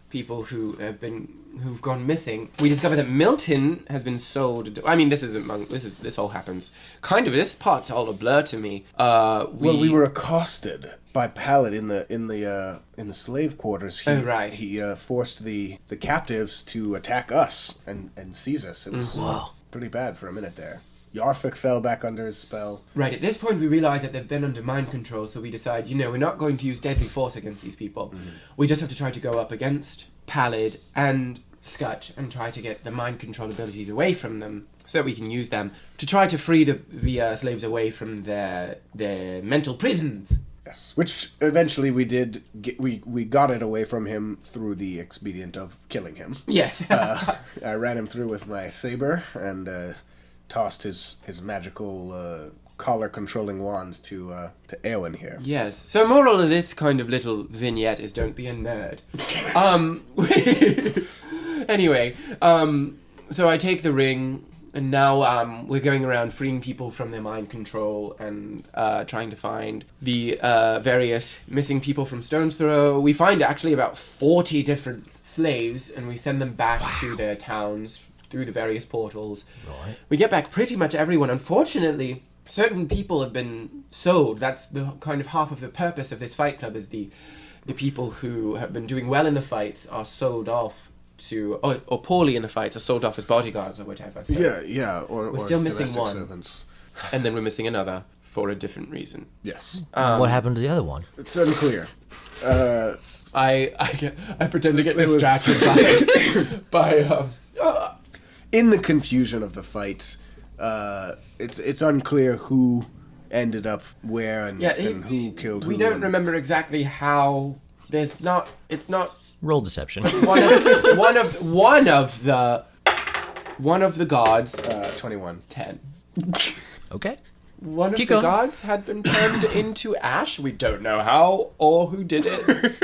people who've gone missing. We discover that Milton has been sold. I mean, this all happens. Kind of. This part's all a blur to me. We were accosted by Pallid in the slave quarters. Oh, right. He forced the captives to attack us and seize us. It was pretty bad for a minute there. Yarfik fell back under his spell. Right, at this point we realise that they've been under mind control, so we decide, we're not going to use deadly force against these people. Mm-hmm. We just have to try to go up against Pallid and Scutch and try to get the mind control abilities away from them so that we can use them to try to free the slaves away from their mental prisons. Yes, which eventually we did. We got it away from him through the expedient of killing him. Yes. I ran him through with my saber and tossed his magical collar-controlling wand to Aaeowyn here. Yes. So moral of this kind of little vignette is don't be a nerd. Anyway, so I take the ring, and now we're going around freeing people from their mind control and trying to find the various missing people from Stone's Throw. We find actually about 40 different slaves, and we send them back to their towns through the various portals. Right. We get back pretty much everyone. Unfortunately, certain people have been sold. That's the kind of half of the purpose of this fight club is the people who have been doing well in the fights are sold off to, or poorly in the fights are sold off as bodyguards or whatever. So Yeah. Or still missing domestic one. servants. And then we're missing another for a different reason. Yes, What happened to the other one? it's unclear. I pretend to get It was- distracted by In the confusion of the fight, it's unclear who ended up where and who killed who. We don't remember exactly how. It's not Roll deception. one of the gods. 21. 10. Okay. One of Keep the going. gods had been turned into ash. We don't know how or who did it.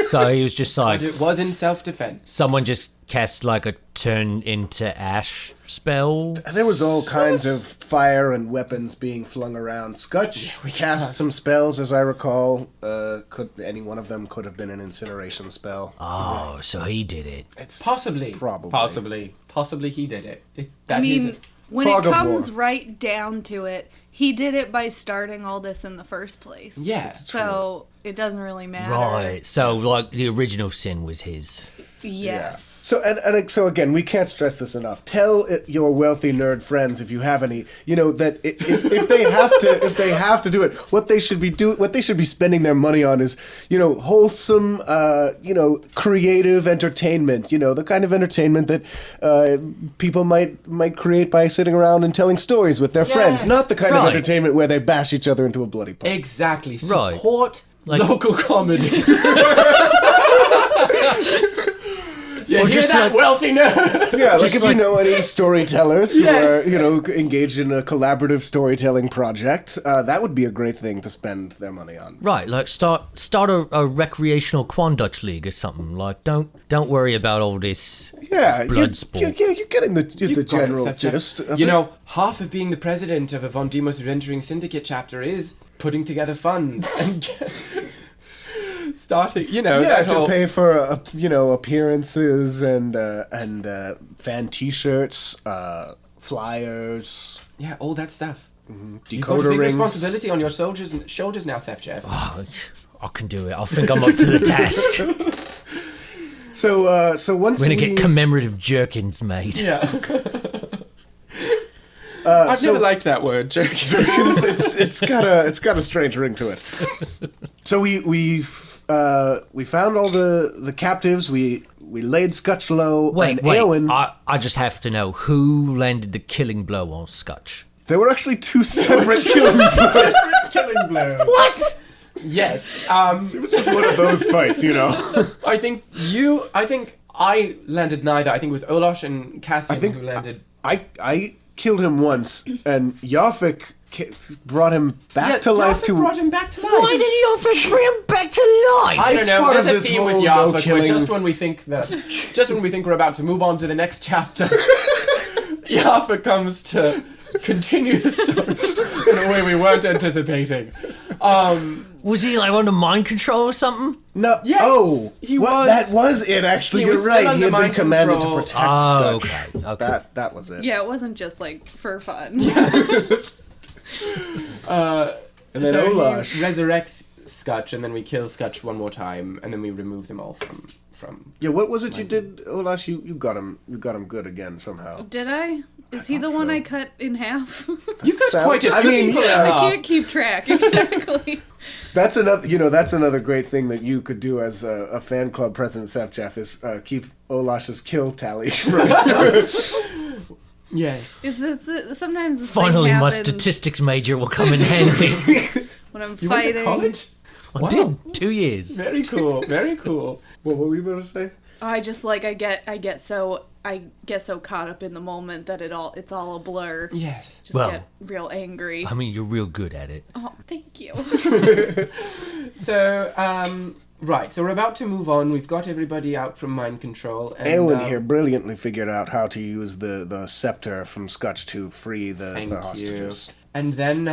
So he was just like, But it was in self-defense. someone just cast like a turn into ash spell. There was all kinds of fire and weapons being flung around. Scutch cast some spells, as I recall. Any one of them could have been an incineration spell. Oh, so he did it. It's Possibly. Possibly he did it. When Fog it of comes war. right down to it, he did it by starting all this in the first place. Yeah. So it doesn't really matter. Right. So, like, the original sin was his. Yes. So so again, we can't stress this enough. Tell your wealthy nerd friends, if you have any, that if they have to do it, what they should be spending their money on is, wholesome, creative entertainment. The kind of entertainment that people might create by sitting around and telling stories with their friends, not the kind of entertainment where they bash each other into a bloody pulp. Exactly. Right. Support Like- local comedy. Yeah, hear that, wealthy nerd? Yeah, like if you know any storytellers who Yes. are, engaged in a collaborative storytelling project, that would be a great thing to spend their money on. Right, like start a recreational Quandutch league or something. Like, don't worry about all this. Yeah, Blood sport. you're getting the You've got it, general Septa. gist of You it. know, half of being the president of a Von Demos Adventuring Syndicate chapter is putting together funds and starting, that to whole- pay for appearances and fan T-shirts, flyers, Yeah, all that stuff. You've decoder got a big rings. responsibility on your shoulders now, Seth Jeff. Oh, I can do it. I think I'm up to the task. So once We're gonna we get commemorative jerkins made. Yeah. I've never liked that word, jerky. it's got a strange ring to it. So we found all the captives. We laid Scutch low. Wait, and Aaeowyn, I just have to know who landed the killing blow on Scutch. there were actually two separate killing blows. Killing blow. What? Yes. It was just one of those fights, I think I landed neither. I think it was Olash and Cassian who landed. I killed him once, and Yarfik brought him back to life. Brought him back to life. Why did he offer bring him back to life? I don't It's know. part There's of a this theme with whole Yarfik, no-killing- where just when we think we're about to move on to the next chapter, Yarfik comes to continue the story in a way we weren't anticipating. Was he like under mind control or something? No, Yes, he was. That was it. Actually, He you're was still right. He under had been mind commanded control. to protect Oh, Scutch. okay. That was it. Yeah, it wasn't just like for fun. And then So Olash. he resurrects Scutch, and then we kill Scutch one more time, and then we remove them all from. Yeah, what was it you did, Olash? You got him. You got him good again somehow. Did I? Is he the thought one so. I cut in half? You've got Sound- quite a few I mean, people yeah. in I half. can't keep track exactly. That's another. That's another great thing that you could do as a fan club president, Seth Jeff, is keep Olash's kill tally. Yes. Is this sometimes this Finally, thing my happens statistics major will come in handy. when I'm You went to fighting. college? I did 2 years. Very cool. Very cool. What were we about to say? I just like I get so caught up in the moment that it's all a blur. Yes. Just Well, get real angry. I mean, you're real good at it. Oh, thank you. So, right. So we're about to move on. We've got everybody out from mind control. And, Aaeowyn here brilliantly figured out how to use the scepter from Scutch to free the Thank hostages. you. And then,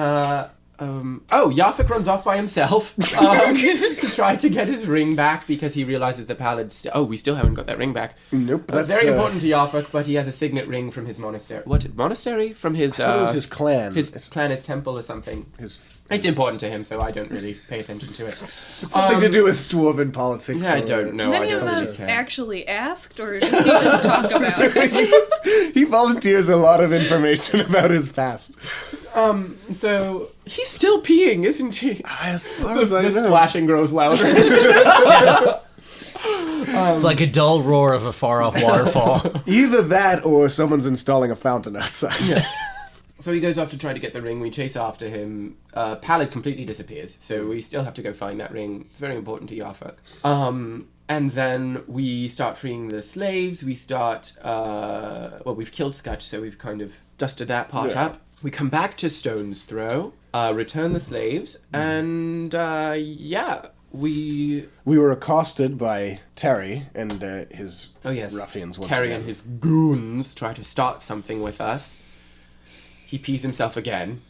Yarfik runs off by himself to try to get his ring back because he realizes the pallid. We still haven't got that ring back. Nope, That's that's very important to Yarfik, but he has a signet ring from his monastery. What monastery? From his. I thought it was his clan. His clan, his temple, or something. It's important to him, so I don't really pay attention to it. something to do with dwarven politics. I or- don't know. Many I of don't really us care. actually asked, or did he just talk about it? He volunteers a lot of information about his past. So he's still peeing, isn't he? As far as I The know. splashing grows louder. It's like a dull roar of a far-off waterfall. Either that or someone's installing a fountain outside. So he goes off to try to get the ring. We chase after him. Pallid completely disappears, so we still have to go find that ring. It's very important to Yarfik. And then we start freeing the slaves. We start... we've killed Scutch, so we've kind of dusted that part up. We come back to Stone's Throw, return the slaves, and we We were accosted by Terry and his Oh yes, ruffians once Terry again. and his goons try to start something with us. He pees himself again.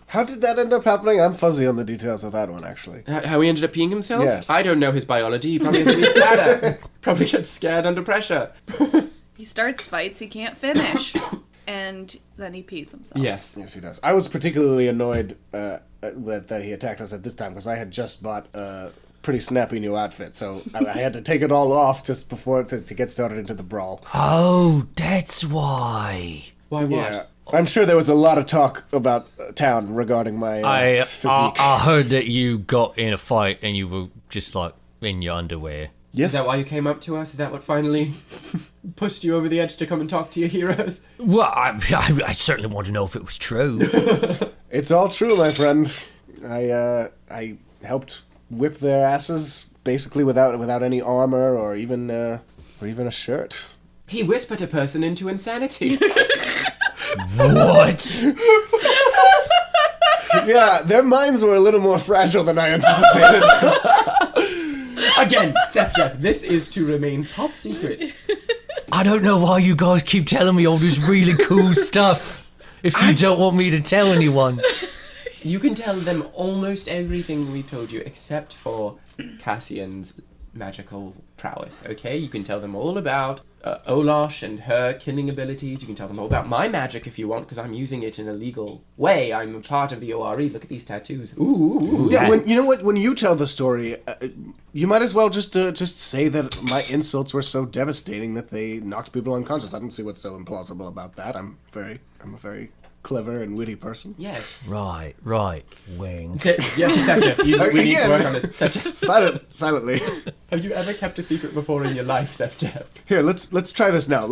How did that end up happening? I'm fuzzy on the details of that one, actually. How he ended up peeing himself? Yes. I don't know his biology. He probably has a weak bladder. Probably gets scared under pressure. He starts fights he can't finish, and then he pees himself. Yes. Yes, he does. I was particularly annoyed that he attacked us at this time, because I had just bought a pretty snappy new outfit, so I had to take it all off just before to get started into the brawl. Oh, that's why. Why what? Yeah. I'm sure there was a lot of talk about town regarding my physique. I heard that you got in a fight and you were just like in your underwear. Yes. Is that why you came up to us? Is that what finally pushed you over the edge to come and talk to your heroes? Well, I certainly want to know if it was true. It's all true, my friend. I helped whip their asses basically without any armor or even a shirt. He whispered a person into insanity. What? Yeah, their minds were a little more fragile than I anticipated. Again, Sepjeff, this is to remain top secret. I don't know why you guys keep telling me all this really cool stuff if you don't want me to tell anyone. You can tell them almost everything we've told you except for Cassian's magical prowess, okay? You can tell them all about Olash and her killing abilities. You can tell them all about my magic if you want, because I'm using it in a legal way. I'm a part of the ORE. Look at these tattoos. Ooh. Yeah, you know what? When you tell the story, you might as well just say that my insults were so devastating that they knocked people unconscious. I don't see what's so implausible about that. I'm a very clever and witty person. Yes. Right. Wing. Yeah, Sepjeff, we need to work on this. Sepjeff, Silently. have you ever kept a secret before in your life, Sepjeff? Here, let's try this now.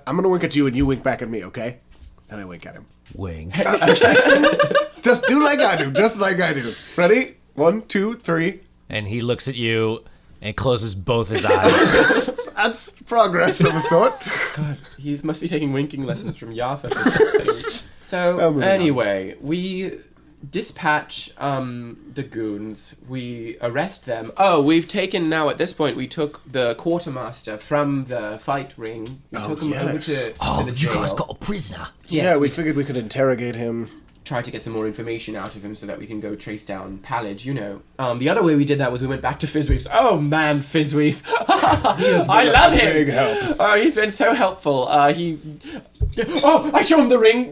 I'm gonna wink at you and you wink back at me, okay? And I wink at him. Wing. Just do like I do. Just like I do. Ready? 1, 2, 3. And he looks at you and closes both his eyes. That's progress of a sort. God, he must be taking winking lessons from Yarfik or something. So, moving anyway, we dispatch the goons. We arrest them. Oh, we've taken now, at this point, we took the quartermaster from the fight ring. We took him over to the You jail. guys got a prisoner. Yes, Yeah, we figured we could interrogate him. try to get some more information out of him so that we can go trace down Pallid, you know. The other way we did that was we went back to Fizzweef's. Oh man, Fizzweef. I love him. Big help. Oh, he's been so helpful. Oh, I show him the ring.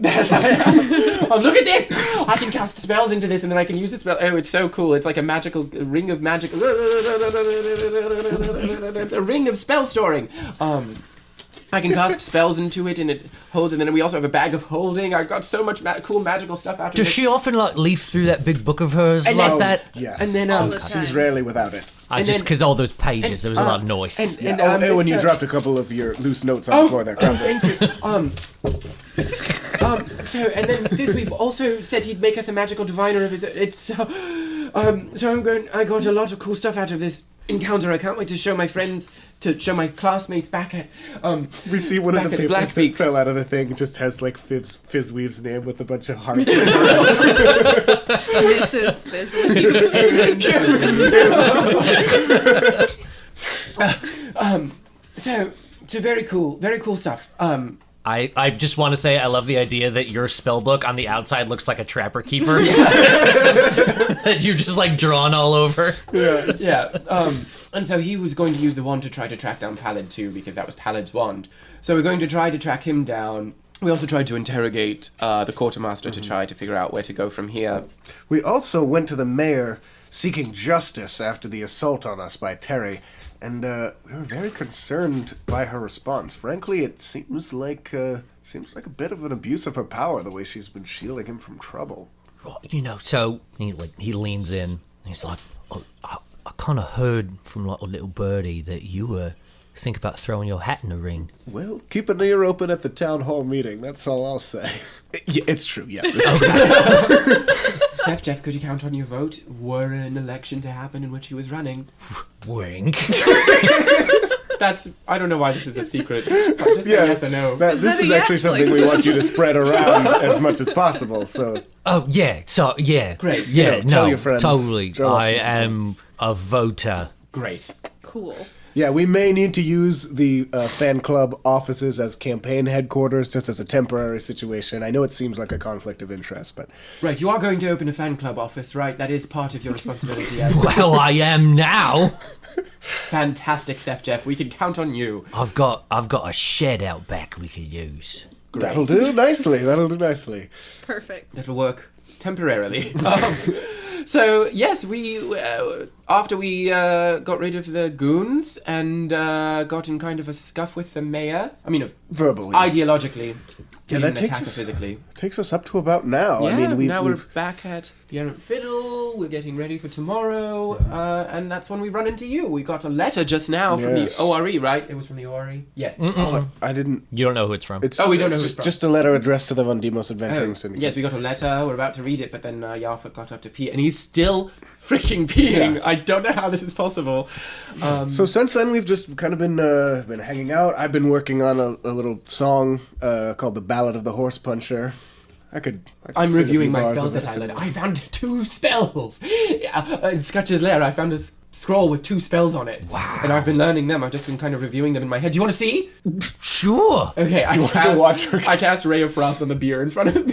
Oh, look at this. I can cast spells into this and then I can use the spell. Oh, it's so cool. It's like a magical ring of magic. It's a ring of spell storing. I can cast spells into it and it holds, and then we also have a bag of holding. I've got so much cool magical stuff out of it. Does she often like leaf through that big book of hers And like then- that? Yes. And then, All the she's time. rarely without it. and Just then- because all those pages, there was a lot of noise. and when you Mr. dropped a couple of your loose notes on the floor there. Crumble. Thank you. So and then Fizzweef also said he'd make us a magical diviner of his. So I got a lot of cool stuff out of this encounter. I can't wait to show my friends, to show my classmates back at. We see one of Back the at papers that Blackbeak's. fell out of the thing just has like Fizzweave's name with a bunch of hearts. Mrs. Fizzweef. So very cool stuff. I just want to say I love the idea that your spell book on the outside looks like a trapper keeper. That you've just like drawn all over. Yeah. And so he was going to use the wand to try to track down Pallid too, because that was Pallid's wand. So we're going to try to track him down. We also tried to interrogate the quartermaster to try to figure out where to go from here. We also went to the mayor seeking justice after the assault on us by Terry, and we were very concerned by her response. Frankly, it seems like a bit of an abuse of her power, the way she's been shielding him from trouble. You know, so he leans in and he's like, oh, I kind of heard from like a little birdie that you were think about throwing your hat in the ring. Well, keep an ear open at the town hall meeting. That's all I'll say. Yeah, it's true. Yes, it's true. Jeff, could you count on your vote were an election to happen in which he was running? Wink. I don't know why this is a secret. Just say yes or no. This that is he actually something we want you to spread around as much as possible. So Oh yeah, so yeah, Great. Yeah, You know, tell no, your friends, totally. drum up I some support. am a voter. Great. Cool. yeah, we may need to use the fan club offices as campaign headquarters, just as a temporary situation. I know it seems like a conflict of interest, but Right, you are going to open a fan club office, right? That is part of your responsibility as Well, I am now. fantastic, Jeff. We can count on you. I've got a shed out back we could use. that'll do nicely. That'll do nicely. Perfect. That'll work. temporarily. So yes, we after we got rid of the goons and got in kind of a scuff with the mayor. I mean, Verbally. Ideologically. Yeah, we that didn't takes attack her us physically. Takes us up to about now. Yeah, I mean, now we've we're back at the Errant Fiddle. We're getting ready for tomorrow, and that's when we run into you. We got a letter just now from the Yes. ORE, right? It was from the ORE. Yes. I didn't. You don't know who it's from. It's, we don't know who it's it's from. just a letter addressed to the Von Demos Adventuring Oh, Syndicate. yes, we got a letter. We're about to read it, but then Yarfik got up to pee, and he's still freaking peeing. Yeah. I don't know how this is possible. So since then, we've just kind of been hanging out. I've been working on a little song called "The Ballad of the Horse Puncher." I could I'm sing a reviewing few my bars spells of it. that I learned. I found 2 spells. In Scutch's Lair, I found a scroll with 2 spells on it. Wow. And I've been learning them. I've just been kind of reviewing them in my head. Do you want to see? Sure. Okay, I watch her- I cast Ray of Frost on the beer in front of me.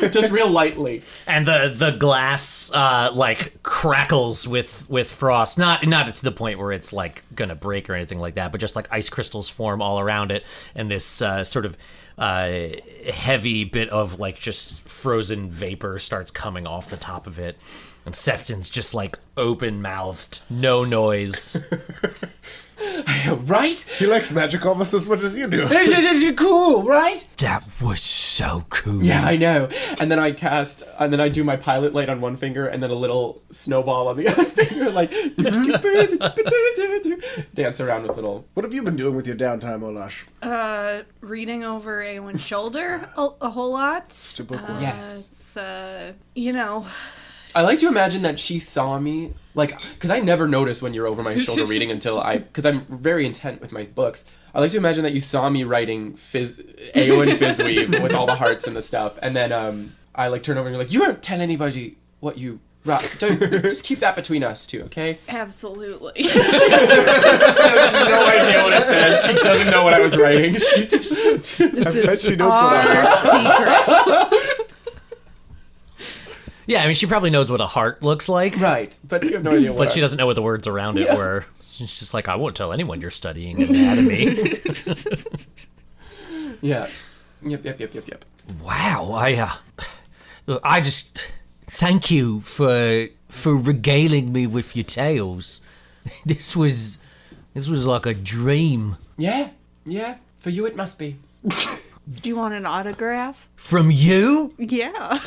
Just real lightly. And the glass like crackles with frost. Not to the point where it's like gonna break or anything like that, but just like ice crystals form all around it, and this sort of heavy bit of like just frozen vapor starts coming off the top of it. And Sefton's just like open-mouthed, no noise. Right? He likes magic almost as much as you do. It's cool, right? That was so cool. Yeah, I know. And then I do my pilot light on one finger and then a little snowball on the other finger, like dance around with little. What have you been doing with your downtime, Olash? Reading over Aaewyn's shoulder a whole lot. Super cool. Yes. It's, you know, I like to imagine that she saw me, like, because I never notice when you're over my shoulder reading because I'm very intent with my books. I like to imagine that you saw me writing Aaeowyn Fizzweave with all the hearts and the stuff, and then I like turn over and you're like, you won't tell anybody what you write. Don't just keep that between us two, okay? absolutely. She has no idea what it says. She doesn't know what I was writing. She just This is she knows what I our secret. Yeah, I mean, she probably knows what a heart looks like, right, but you have no idea what. but she doesn't know what the words around it were. She's just like, I won't tell anyone you're studying anatomy. Yeah. Yep. Wow, I just thank you for regaling me with your tales. This was like a dream. Yeah. For you, it must be. Do you want an autograph? From you? Yeah. Come on,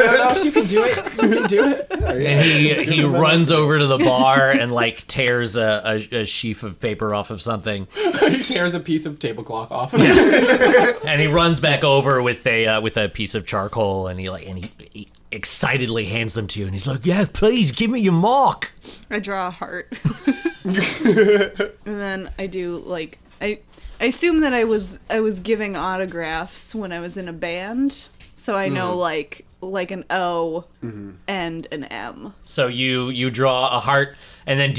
Olash, you can do it. You can do it. And he runs over to the bar and like tears a sheaf of paper off of something. He tears a piece of tablecloth off. And he runs back over with a piece of charcoal, and he excitedly hands them to you, and he's like, "Yeah, please give me your mark." I draw a heart. And then I do like I assume that I was giving autographs when I was in a band, so I know like an O and an M. So you draw a heart, and then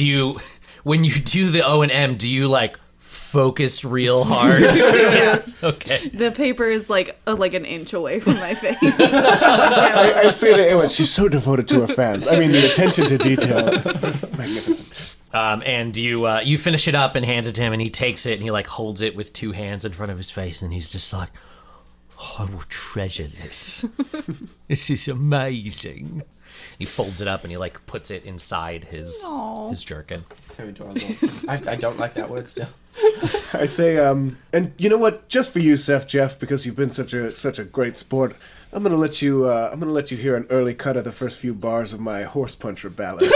when you do the O and M, do you like focus real hard? Yeah. Okay. The paper is like an inch away from my face. I say to Aaeowyn, she's so devoted to her fans. I mean, the attention to detail is magnificent. And you finish it up and hand it to him, and he takes it and he like holds it with 2 hands in front of his face, and he's just like, "Oh, I will treasure this. This is amazing." He folds it up and he like puts it inside his jerkin. So adorable. I don't like that word still. I say, and you know what? Just for you, Jeff, because you've been such a great sport, I'm gonna let you hear an early cut of the first few bars of my Horse Puncher ballad.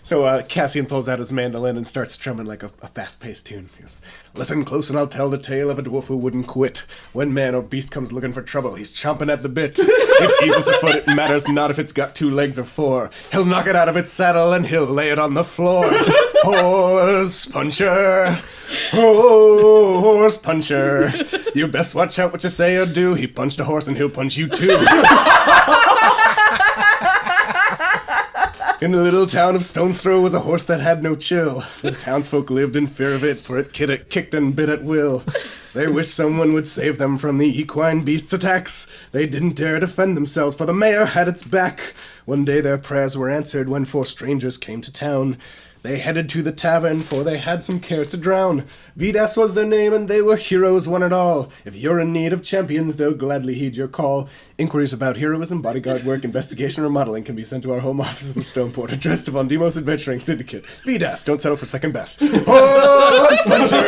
So Cassian pulls out his mandolin and starts strumming like a fast-paced tune. He goes, "Listen close and I'll tell the tale of a dwarf who wouldn't quit. When man or beast comes looking for trouble, he's chomping at the bit. If evil's afoot, it matters not if it's got 2 legs or 4. He'll knock it out of its saddle and he'll lay it on the floor. Horse Puncher, oh, Horse Puncher. You best watch out what you say or do. He punched a horse and he'll punch you too." In the little town of Stone's Throw was a horse that had no chill. The townsfolk lived in fear of it, for it kicked and bit at will. They wished someone would save them from the equine beast's attacks. They didn't dare defend themselves, for the mayor had its back. One day their prayers were answered when 4 strangers came to town. They headed to the tavern, for they had some cares to drown. Vidas was their name, and they were heroes one and all. If you're in need of champions, they'll gladly heed your call. Inquiries about heroism, bodyguard work, investigation, or modeling can be sent to our home office in Stoneport, addressed to Von Daemos Adventuring Syndicate. Vidas, don't settle for second best. Horse puncher!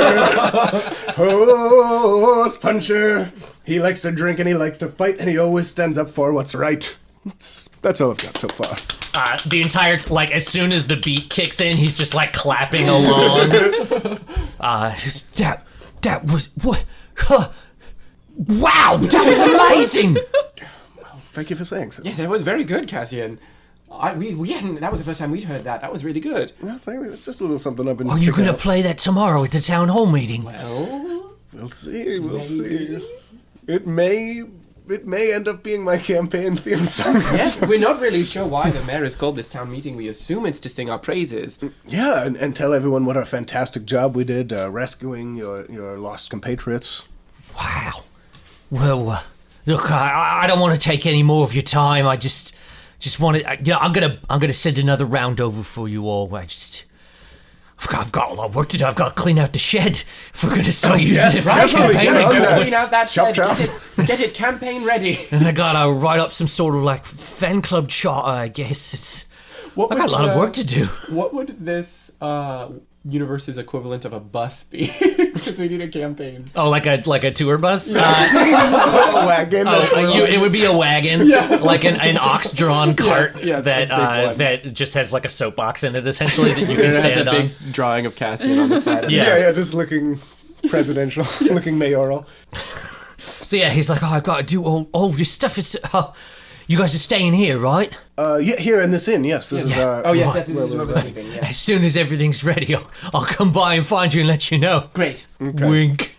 Horse puncher! He likes to drink and he likes to fight, and he always stands up for what's right. That's all I've got so far. The entire, as soon as the beat kicks in, he's just, clapping along. That was, what? Huh. Wow, that was amazing! Thank you for saying so. Yes, that was very good, Cassian. We hadn't. That was the first time we'd heard that. That was really good. Well, thank you. It's just a little something I've been. Are you going to play that tomorrow at the town hall meeting? Well, we'll see. We'll see. It may end up being my campaign theme song. Yes, we're not really sure why the mayor has called this town meeting. We assume it's to sing our praises. Yeah, and tell everyone what a fantastic job we did rescuing your lost compatriots. Wow. Well, look, I don't want to take any more of your time. I just want to. I'm gonna send another round over for you all. I've got a lot of work to do. I've got to clean out the shed if we're going to start using it for campaign. Clean out that shed. Get it campaign ready. And I got to write up some sort of fan club charter, I guess. I've got a lot of work to do. What would this universe's equivalent of a bus be? Because we need a campaign. Oh, like a tour bus? A wagon. It would be a wagon, like an ox-drawn cart yes, that just has a soapbox in it, essentially, that you can It has stand a on. big drawing of Cassian on the side of it. Yeah, just looking presidential, looking mayoral. So yeah, he's like, I've got to do all this stuff. You guys are staying here, right? Yeah, here in this inn, yes. This is Yes, this is where we're sleeping, yes. As soon as everyth's ready, I'll come by and find you and let you know. Great. Okay. Wink.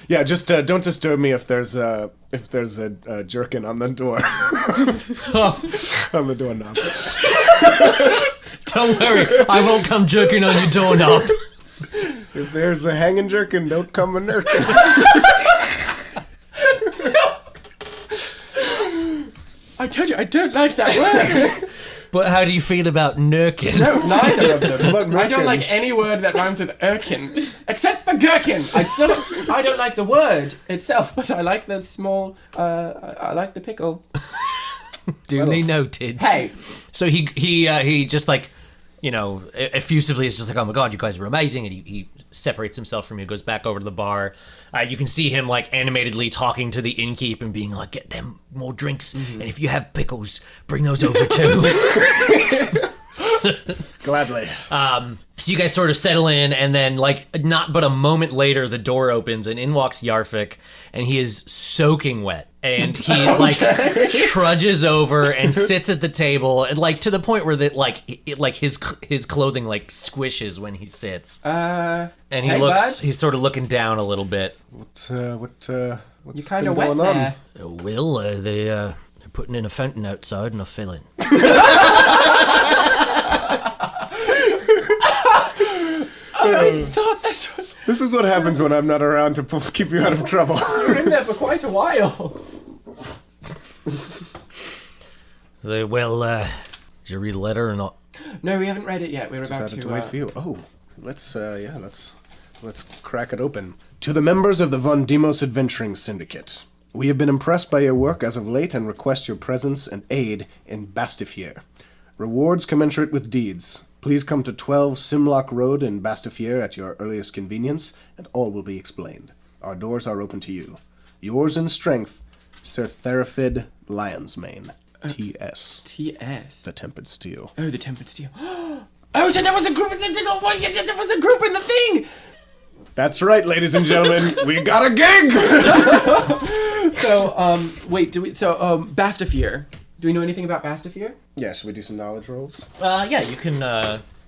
Yeah, just don't disturb me if there's a jerkin on the door. On the doorknob. Don't worry, I won't come jerking on your doorknob. If there's a hanging jerkin, don't come a nurkin. I told you, I don't like that word. But how do you feel about nurkin? No, neither of them. I don't like merkins? any word that rhymes with erkin, except for gherkin. I don't like the word itself, but I like the small. I like the pickle. Duly noted. Hey, So he just effusively is just like, oh my god, you guys are amazing, and he separates himself from you, goes back over to the bar. You can see him animatedly talking to the innkeep and being like, get them more drinks, and if you have pickles, bring those over too. Gladly. So you guys sort of settle in, and then not but a moment later, the door opens and in walks Yarfik, and he is soaking wet. And he trudges over and sits at the table, and to the point where his clothing squishes when he sits. And he hey, looks, bud? he's sort of looking down a little bit. What's you kind been of wet going on? there. Will they're putting in a fountain outside and I'll fill it. I thought that's what. This is what happens when I'm not around to keep you out of trouble. You were in there for quite a while. Did you read a letter or not? No, we haven't read it yet. We're Just about added to. to wait for you. Oh, let's crack it open. To the members of the Von Daemos Adventuring Syndicate, we have been impressed by your work as of late and request your presence and aid in Bastifier. Rewards commensurate with deeds. Please come to 12 Simlock Road in Bastifier at your earliest convenience, and all will be explained. Our doors are open to you. Yours in strength, Sir Therafid Lionsmane. T.S. T.S. The Tempered Steel. Oh, the Tempered Steel. Oh, so there was a group in the thing. There was a group in the thing. That's right, ladies and gentlemen. We got a gig! So, wait, Bastifier. Do we know anything about Bastifier? Yeah, should we do some knowledge rolls? Yeah, you can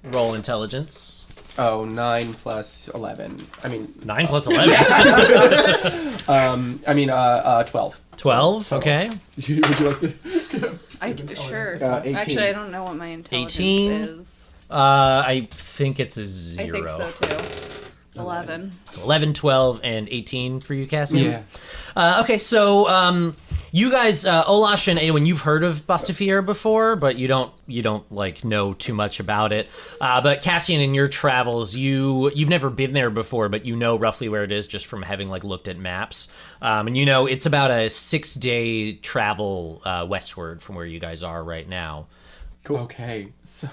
roll intelligence. Oh, 9 plus 11. 9 plus 11. 12. 12, okay. Would you like to? Sure. 18. Actually, I don't know what my intelligence 18? is. I think it's a 0. I think so too. 11. 11, 12, and 18 for you, Cassian? Yeah. Okay, so you guys, Olash and Aaeowyn, you've heard of Bastafier before, but you don't like know too much about it. But Cassian, in your travels, you've never been there before, but you know roughly where it is just from having like looked at maps. And you know it's about a 6-day travel westward from where you guys are right now. Cool. Okay, so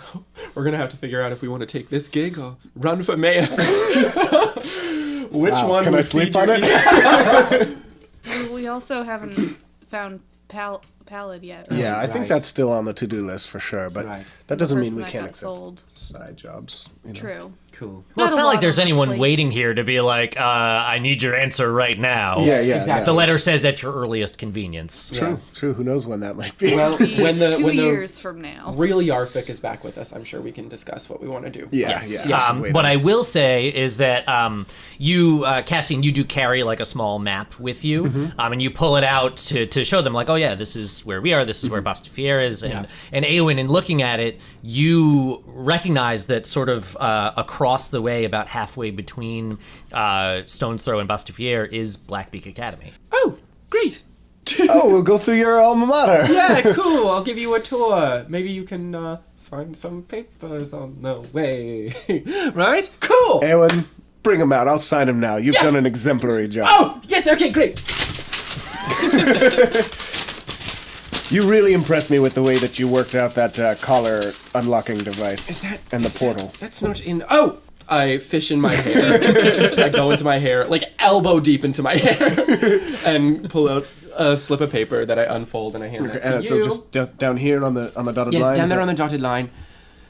we're gonna have to figure out if we want to take this gig or run for mayor. Which one? Can I would sleep feed on your it? We also haven't found Pallid yet. Right? Yeah, I think Right. that's still on the to-do list for sure, but Right. that doesn't mean Person we that can't got accept sold. side jobs. You know? True. Cool. Well, it's Not a not lot like there's on the anyone plate. waiting here to be like, I need your answer right now. Yeah, exactly. The letter says at your earliest convenience. True, true. Who knows when that might be? Well, when the 2 when the years from now. real Yarfik is back with us, I'm sure we can discuss what we want to do. yeah. Wait What on. I will say is that you, Cassian, you do carry like a small map with you, and you pull it out to show them like, oh yeah, this is where we are, this is where Bastafier is, and Aaeowyn, in looking at it, you recognize that sort of across the way, about halfway between Stone's Throw and Bastafier, is Blackbeak Academy. Oh, great. Oh, we'll go through your alma mater. Yeah, cool. I'll give you a tour. Maybe you can sign some papers on the way. Right? Cool. Aaeowyn, bring him out. I'll sign him now. You've done an exemplary job. Oh, yes. Okay, great. You really impressed me with the way that you worked out that collar unlocking device and the is portal. That's not in. Oh, I fish in my hair. I go into my hair, like elbow deep into my hair, and pull out a slip of paper that I unfold and I hand that to you. So just down here on the dotted line. yes, down is there that- on the dotted line.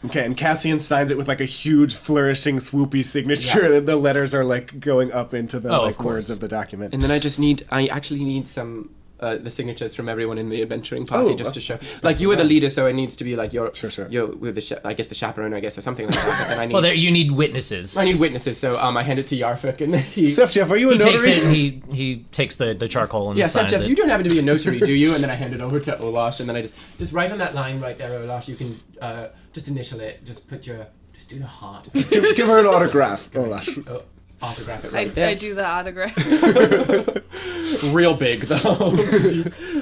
Okay, and Cassian signs it with like a huge, flourishing, swoopy signature. Yeah. The letters are like going up into the Oh, like of course. words of the document. And then I actually need some the signatures from everyone in the adventuring party just to show. Like you were the leader, so it needs to be like your Sure. your with the I guess the chaperone, I guess, or something like that. And I need Well, there you need witnesses. I need witnesses, so I hand it to Yarfik, and then he. Jeff, are you a He notary? takes it and he takes the charcoal and Yeah, signs Jeff, it. you don't happen to be a notary, do you? And then I hand it over to Olash, and then I just write on that line right there, Olash. You can just initial it. Just do the heart. Give her an autograph. Olash. Autograph it I, right there. I do the autograph. Real big though.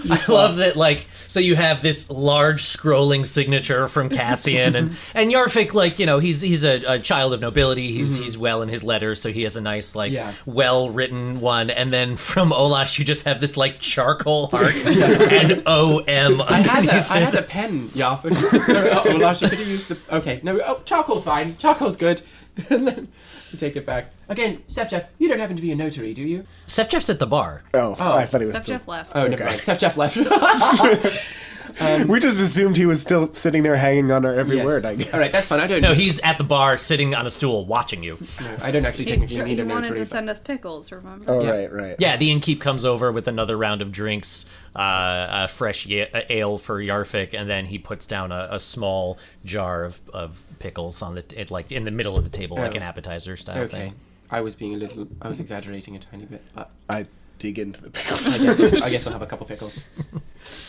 I love that, like, so you have this large scrolling signature from Cassian, and Yarfik, like, you know, he's a child of nobility, he's well in his letters, so he has a nice, like, well-written one, and then from Olash, you just have this, like, charcoal heart, and O-M I had a pen, Yarfik. No, Olash, you could have used the. Okay, no, charcoal's fine. Charcoal's good. And then you take it back. Again, Jeff, you don't happen to be a notary, do you? Jeff's at the bar. Oh, I thought he was Except still... Jeff left. Oh, never mind. Jeff left. We just assumed he was still sitting there hanging on our every Yes. word, I guess. All right, that's fine. I don't. No, he's at the bar, sitting on a stool, watching you. I don't actually technically need He a wanted notary. to but- send us pickles, remember? Oh, Yeah. right. Yeah, the innkeep comes over with another round of drinks, fresh ale for Yarfik, and then he puts down a small jar of pickles on like in the middle of the table, like an appetizer style Okay. thing. I was exaggerating a tiny bit, but I dig into the pickles. I guess we'll have a couple pickles.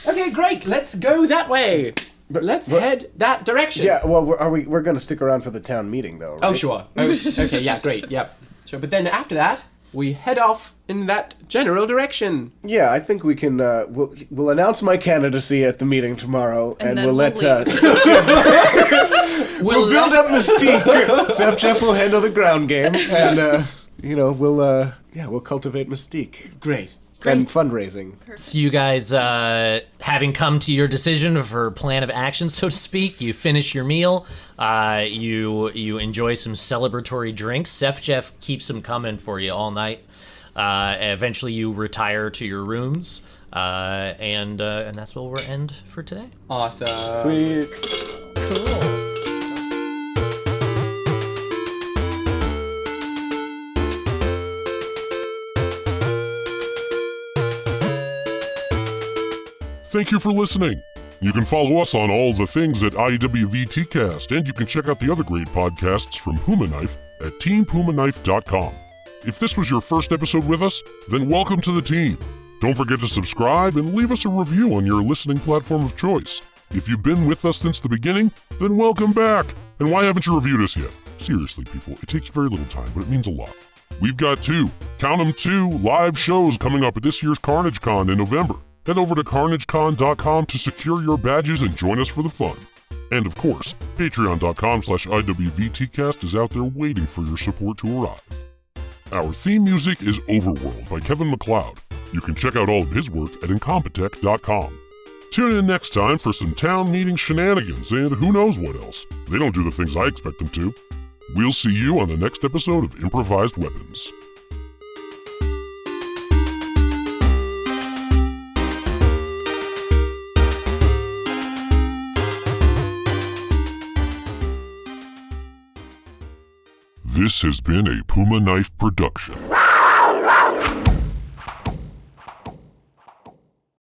Okay, great. Let's go that way. Let's head that direction. Yeah, well, we're going to stick around for the town meeting, though, right? Oh, sure. Oh, okay, yeah, great. Yep. Sure, but then after that, we head off in that general direction. Yeah, I think we can, we'll announce my candidacy at the meeting tomorrow, and then we'll we'll let, leave. we'll build up mystique. Jeff will handle the ground game, and, we'll cultivate mystique. Great. And fundraising. So you guys, having come to your decision for plan of action, so to speak, you finish your meal. You enjoy some celebratory drinks. Jeff keeps them coming for you all night. Eventually, you retire to your rooms, and that's where we'll end for today. Awesome. Sweet. Cool. Thank you for listening. You can follow us on all the things at IWVT Cast, and you can check out the other great podcasts from Puma Knife at teampumaknife.com. If this was your first episode with us, then welcome to the team. Don't forget to subscribe and leave us a review on your listening platform of choice. If you've been with us since the beginning, then welcome back. And why haven't you reviewed us yet? Seriously, people, it takes very little time, but it means a lot. We've got count 'em 2 live shows coming up at this year's CarnageCon in November. Head over to carnagecon.com to secure your badges and join us for the fun. And of course, patreon.com/IWVTcast is out there waiting for your support to arrive. Our theme music is Overworld by Kevin MacLeod. You can check out all of his work at incompetech.com. Tune in next time for some town meeting shenanigans and who knows what else. They don't do the things I expect them to. We'll see you on the next episode of Improvised Weapons. This has been a Puma Knife production.